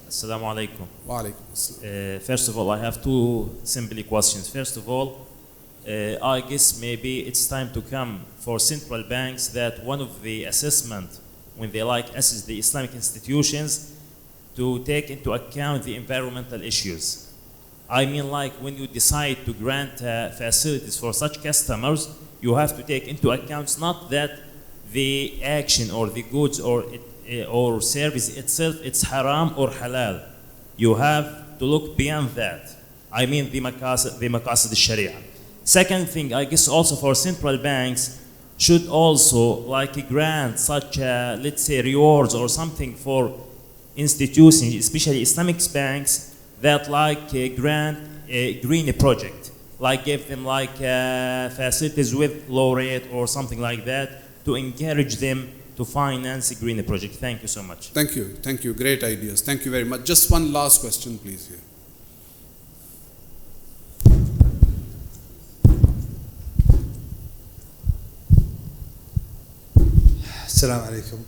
Assalamu alaikum. Wa alaikum assalam. First of all, I have two simple questions. First of all, I guess maybe it's time to come for central banks that one of the assessment when they assess the Islamic institutions to take into account the environmental issues. I mean, like when you decide to grant facilities for such customers, you have to take into account not that the action or the goods or service itself, it's haram or halal. You have to look beyond that. I mean the maqasid al-sharia. Second thing, I guess also for central banks should also grant such, let's say, rewards or something for institutions, especially Islamic banks, that grant a green project, give them facilities with low rate or something like that to encourage them to finance a green project. Thank you so much. Thank you, great ideas. Thank you very much. Just one last question, please. Here. Assalamu alaikum.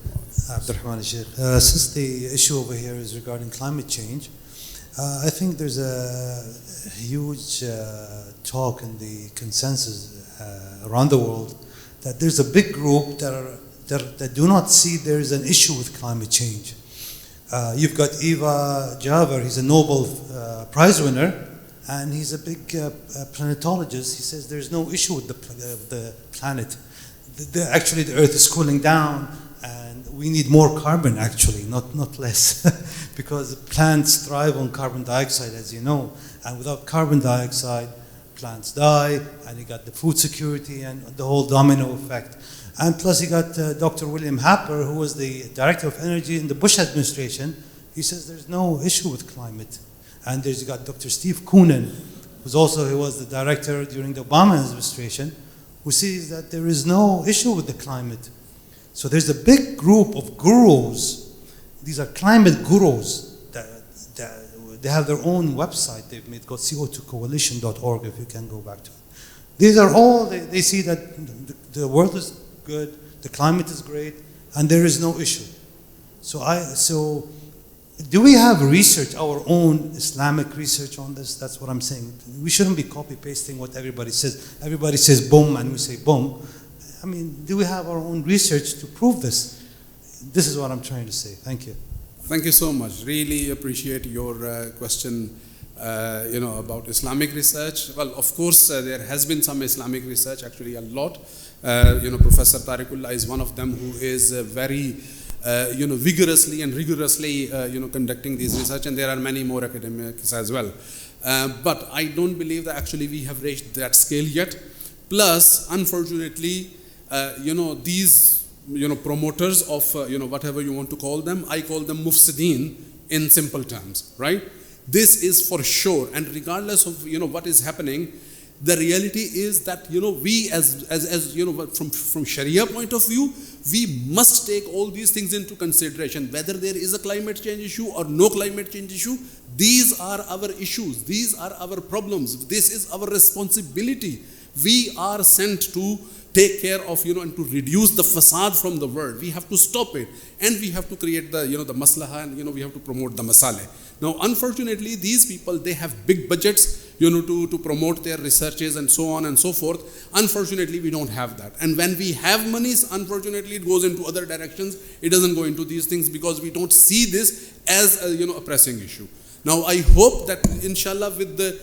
Abdurrahman al-Sheikh. Since the issue over here is regarding climate change, I think there's a huge talk in the consensus around the world that there's a big group that do not see there's an issue with climate change. You've got Eva Javer, he's a Nobel Prize winner, and he's a big planetologist. He says there's no issue with the planet. Actually, the Earth is cooling down, and we need more carbon, actually, not less, because plants thrive on carbon dioxide, as you know, and without carbon dioxide, plants die, and you got the food security and the whole domino effect. And plus, you got Dr. William Happer, who was the Director of Energy in the Bush administration. He says there's no issue with climate. And there's got Dr. Steve Koonin, he was the Director during the Obama administration, who sees that there is no issue with the climate. So there's a big group of gurus. These are climate gurus. They have their own website they've made called co2coalition.org, if you can go back to it. These are all, they see that the world is good, the climate is great, and there is no issue. So do we have research, our own Islamic research on this? That's what I'm saying. We shouldn't be copy-pasting what everybody says. Everybody says boom, and we say boom. I mean, do we have our own research to prove this? This is what I'm trying to say. Thank you. Thank you so much. Really appreciate your question, about Islamic research. Well, of course, there has been some Islamic research, actually a lot. Professor Tariqullah is one of them who is very vigorously and rigorously, conducting these research, and there are many more academics as well. But I don't believe that actually we have reached that scale yet. Plus, unfortunately, these, promoters of, whatever you want to call them, I call them mufsideen in simple terms, right? This is for sure, and regardless of, what is happening, the reality is that, we as from Sharia point of view, we must take all these things into consideration, whether there is a climate change issue or no climate change issue. These are our issues. These are our problems. This is our responsibility. We are sent to take care of, and to reduce the facade from the world. We have to stop it, and we have to create the, the maslaha, and, we have to promote the masaleh. Now, unfortunately, these people, they have big budgets, to promote their researches and so on and so forth. Unfortunately, we don't have that. And when we have monies, unfortunately, it goes into other directions. It doesn't go into these things because we don't see this as a, a pressing issue. Now, I hope that, inshallah, with the,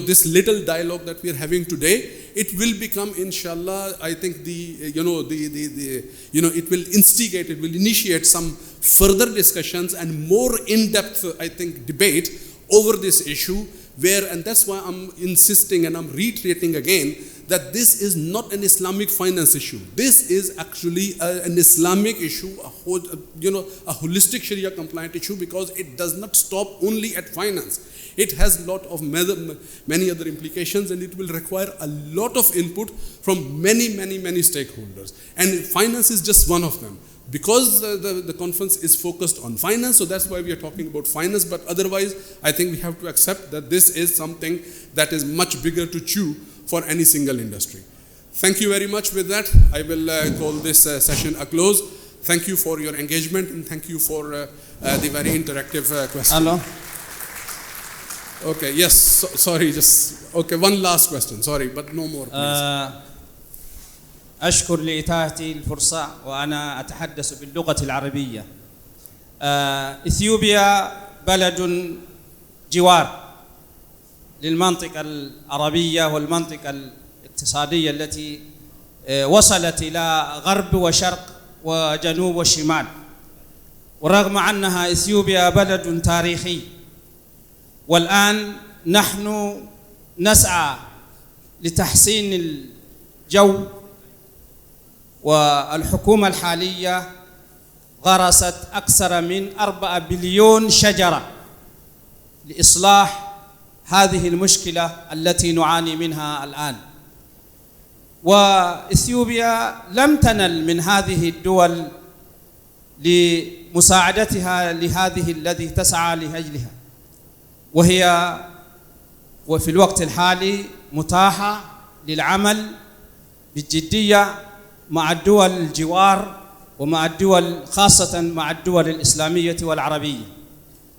this little dialogue that we are having today, it will become, inshallah, I think it will instigate, it will initiate some further discussions and more in-depth, I think, debate over this issue, and that's why I'm insisting and I'm reiterating again that this is not an Islamic finance issue. This is actually an Islamic issue, a holistic Sharia compliant issue, because it does not stop only at finance. It has a lot of many other implications, and it will require a lot of input from many stakeholders. And finance is just one of them. Because the conference is focused on finance, so that's why we are talking about finance, but otherwise, I think we have to accept that this is something that is much bigger to chew for any single industry. Thank you very much. With that, I will call this session a close. Thank you for your engagement, and thank you for the very interactive question. Hello. Okay, yes, sorry, okay, one last question, sorry, but no more, please. أشكر لإتاحتي الفرصة وأنا أتحدث باللغة العربية. إثيوبيا بلد جوار للمنطقة العربية والمنطقة الاقتصادية التي وصلت إلى غرب وشرق وجنوب وشمال. ورغم أنها إثيوبيا بلد تاريخي، والآن نحن نسعى لتحسين الجو، والحكومة الحالية غرست أكثر من 4 بليون شجرة لإصلاح هذه المشكلة التي نعاني منها الآن. وإثيوبيا لم تنل من هذه الدول لمساعدتها لهذه الذي تسعى لأجلها، وفي الوقت الحالي متاحة للعمل بجدية مع الدول الجوار ومع الدول، خاصة مع الدول الإسلامية والعربية.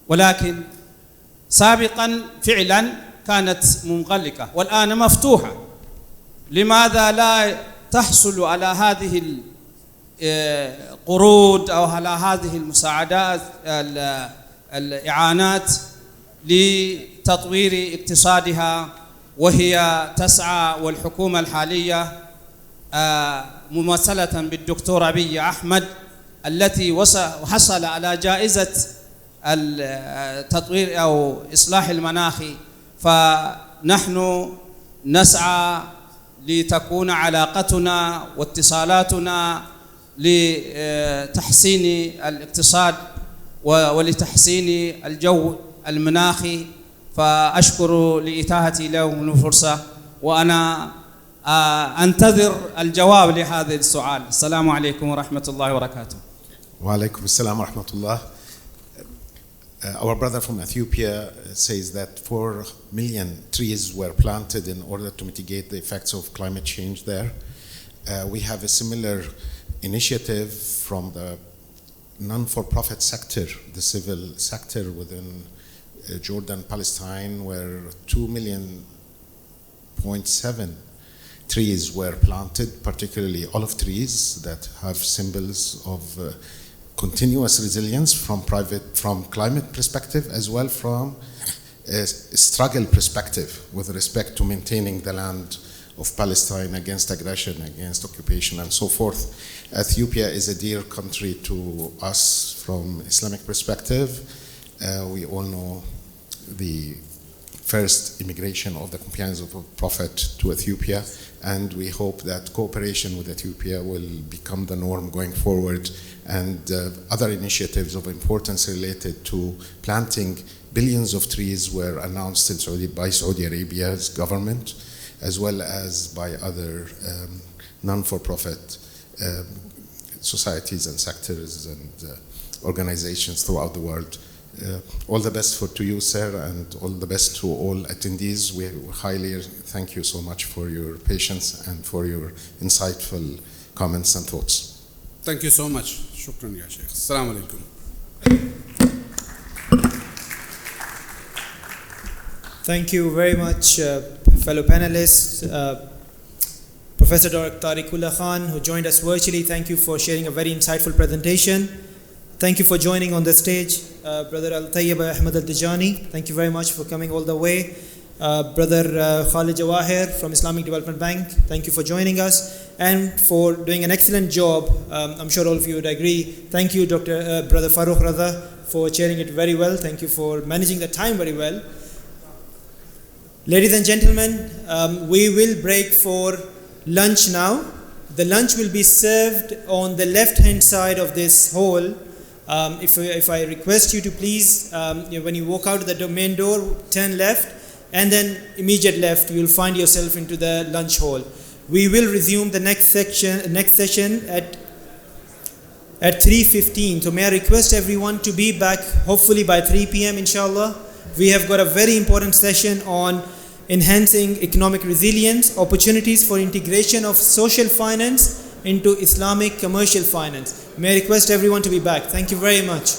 ولكن سابقا فعلا كانت منغلقة والآن مفتوحة. لماذا لا تحصل على هذه القروض أو على هذه المساعدات الإعانات لتطوير اقتصادها، وهي تسعى، والحكومة الحالية ممثلة بالدكتور أبي أحمد التي حصل على جائزة التطوير أو إصلاح المناخ، فنحن نسعى لتكون علاقتنا واتصالاتنا لتحسين الاقتصاد ولتحسين الجو المناخي. فأشكر لإتاحتي لهم الفرصة، وأنا أنتظر الجواب لهذا السؤال. السلام عليكم ورحمة الله وبركاته. وعليكم السلام ورحمة الله. Our brother from Ethiopia says that 4 million trees were planted in order to mitigate the effects of climate change there. We have a similar initiative from the non-for-profit sector, the civil sector within Jordan, Palestine, where 2.7 million trees were planted, particularly olive trees that have symbols of continuous resilience from climate perspective, as well from a struggle perspective with respect to maintaining the land of Palestine against aggression, against occupation, and so forth. Ethiopia is a dear country to us from Islamic perspective. We all know the first immigration of the companions of the Prophet to Ethiopia, and we hope that cooperation with Ethiopia will become the norm going forward, and other initiatives of importance related to planting billions of trees were announced in by Saudi Arabia's government, as well as by other non-for-profit societies and sectors and organizations throughout the world. All the best to you, sir, and all the best to all attendees. We highly thank you so much for your patience and for your insightful comments and thoughts. Thank you so much. Shukran ya Sheikh. Assalamu alaikum. Thank you very much, fellow panelists. Professor Dr. Tariqullah Khan, who joined us virtually, thank you for sharing a very insightful presentation. Thank you for joining on the stage. Brother Al-Tayyib Ahmad Al-Tijani, thank you very much for coming all the way. Brother Khalid Jawahir from Islamic Development Bank, thank you for joining us and for doing an excellent job. I'm sure all of you would agree. Thank you, Brother Farooq Raza, for chairing it very well. Thank you for managing the time very well. Ladies and gentlemen, we will break for lunch now. The lunch will be served on the left-hand side of this hall. If I request you to please, when you walk out the main door, turn left, and then immediate left, you will find yourself into the lunch hall. We will resume the next session at 3:15. So may I request everyone to be back hopefully by 3 p.m. inshallah. We have got a very important session on enhancing economic resilience, opportunities for integration of social finance into Islamic commercial finance. May I request everyone to be back. Thank you very much.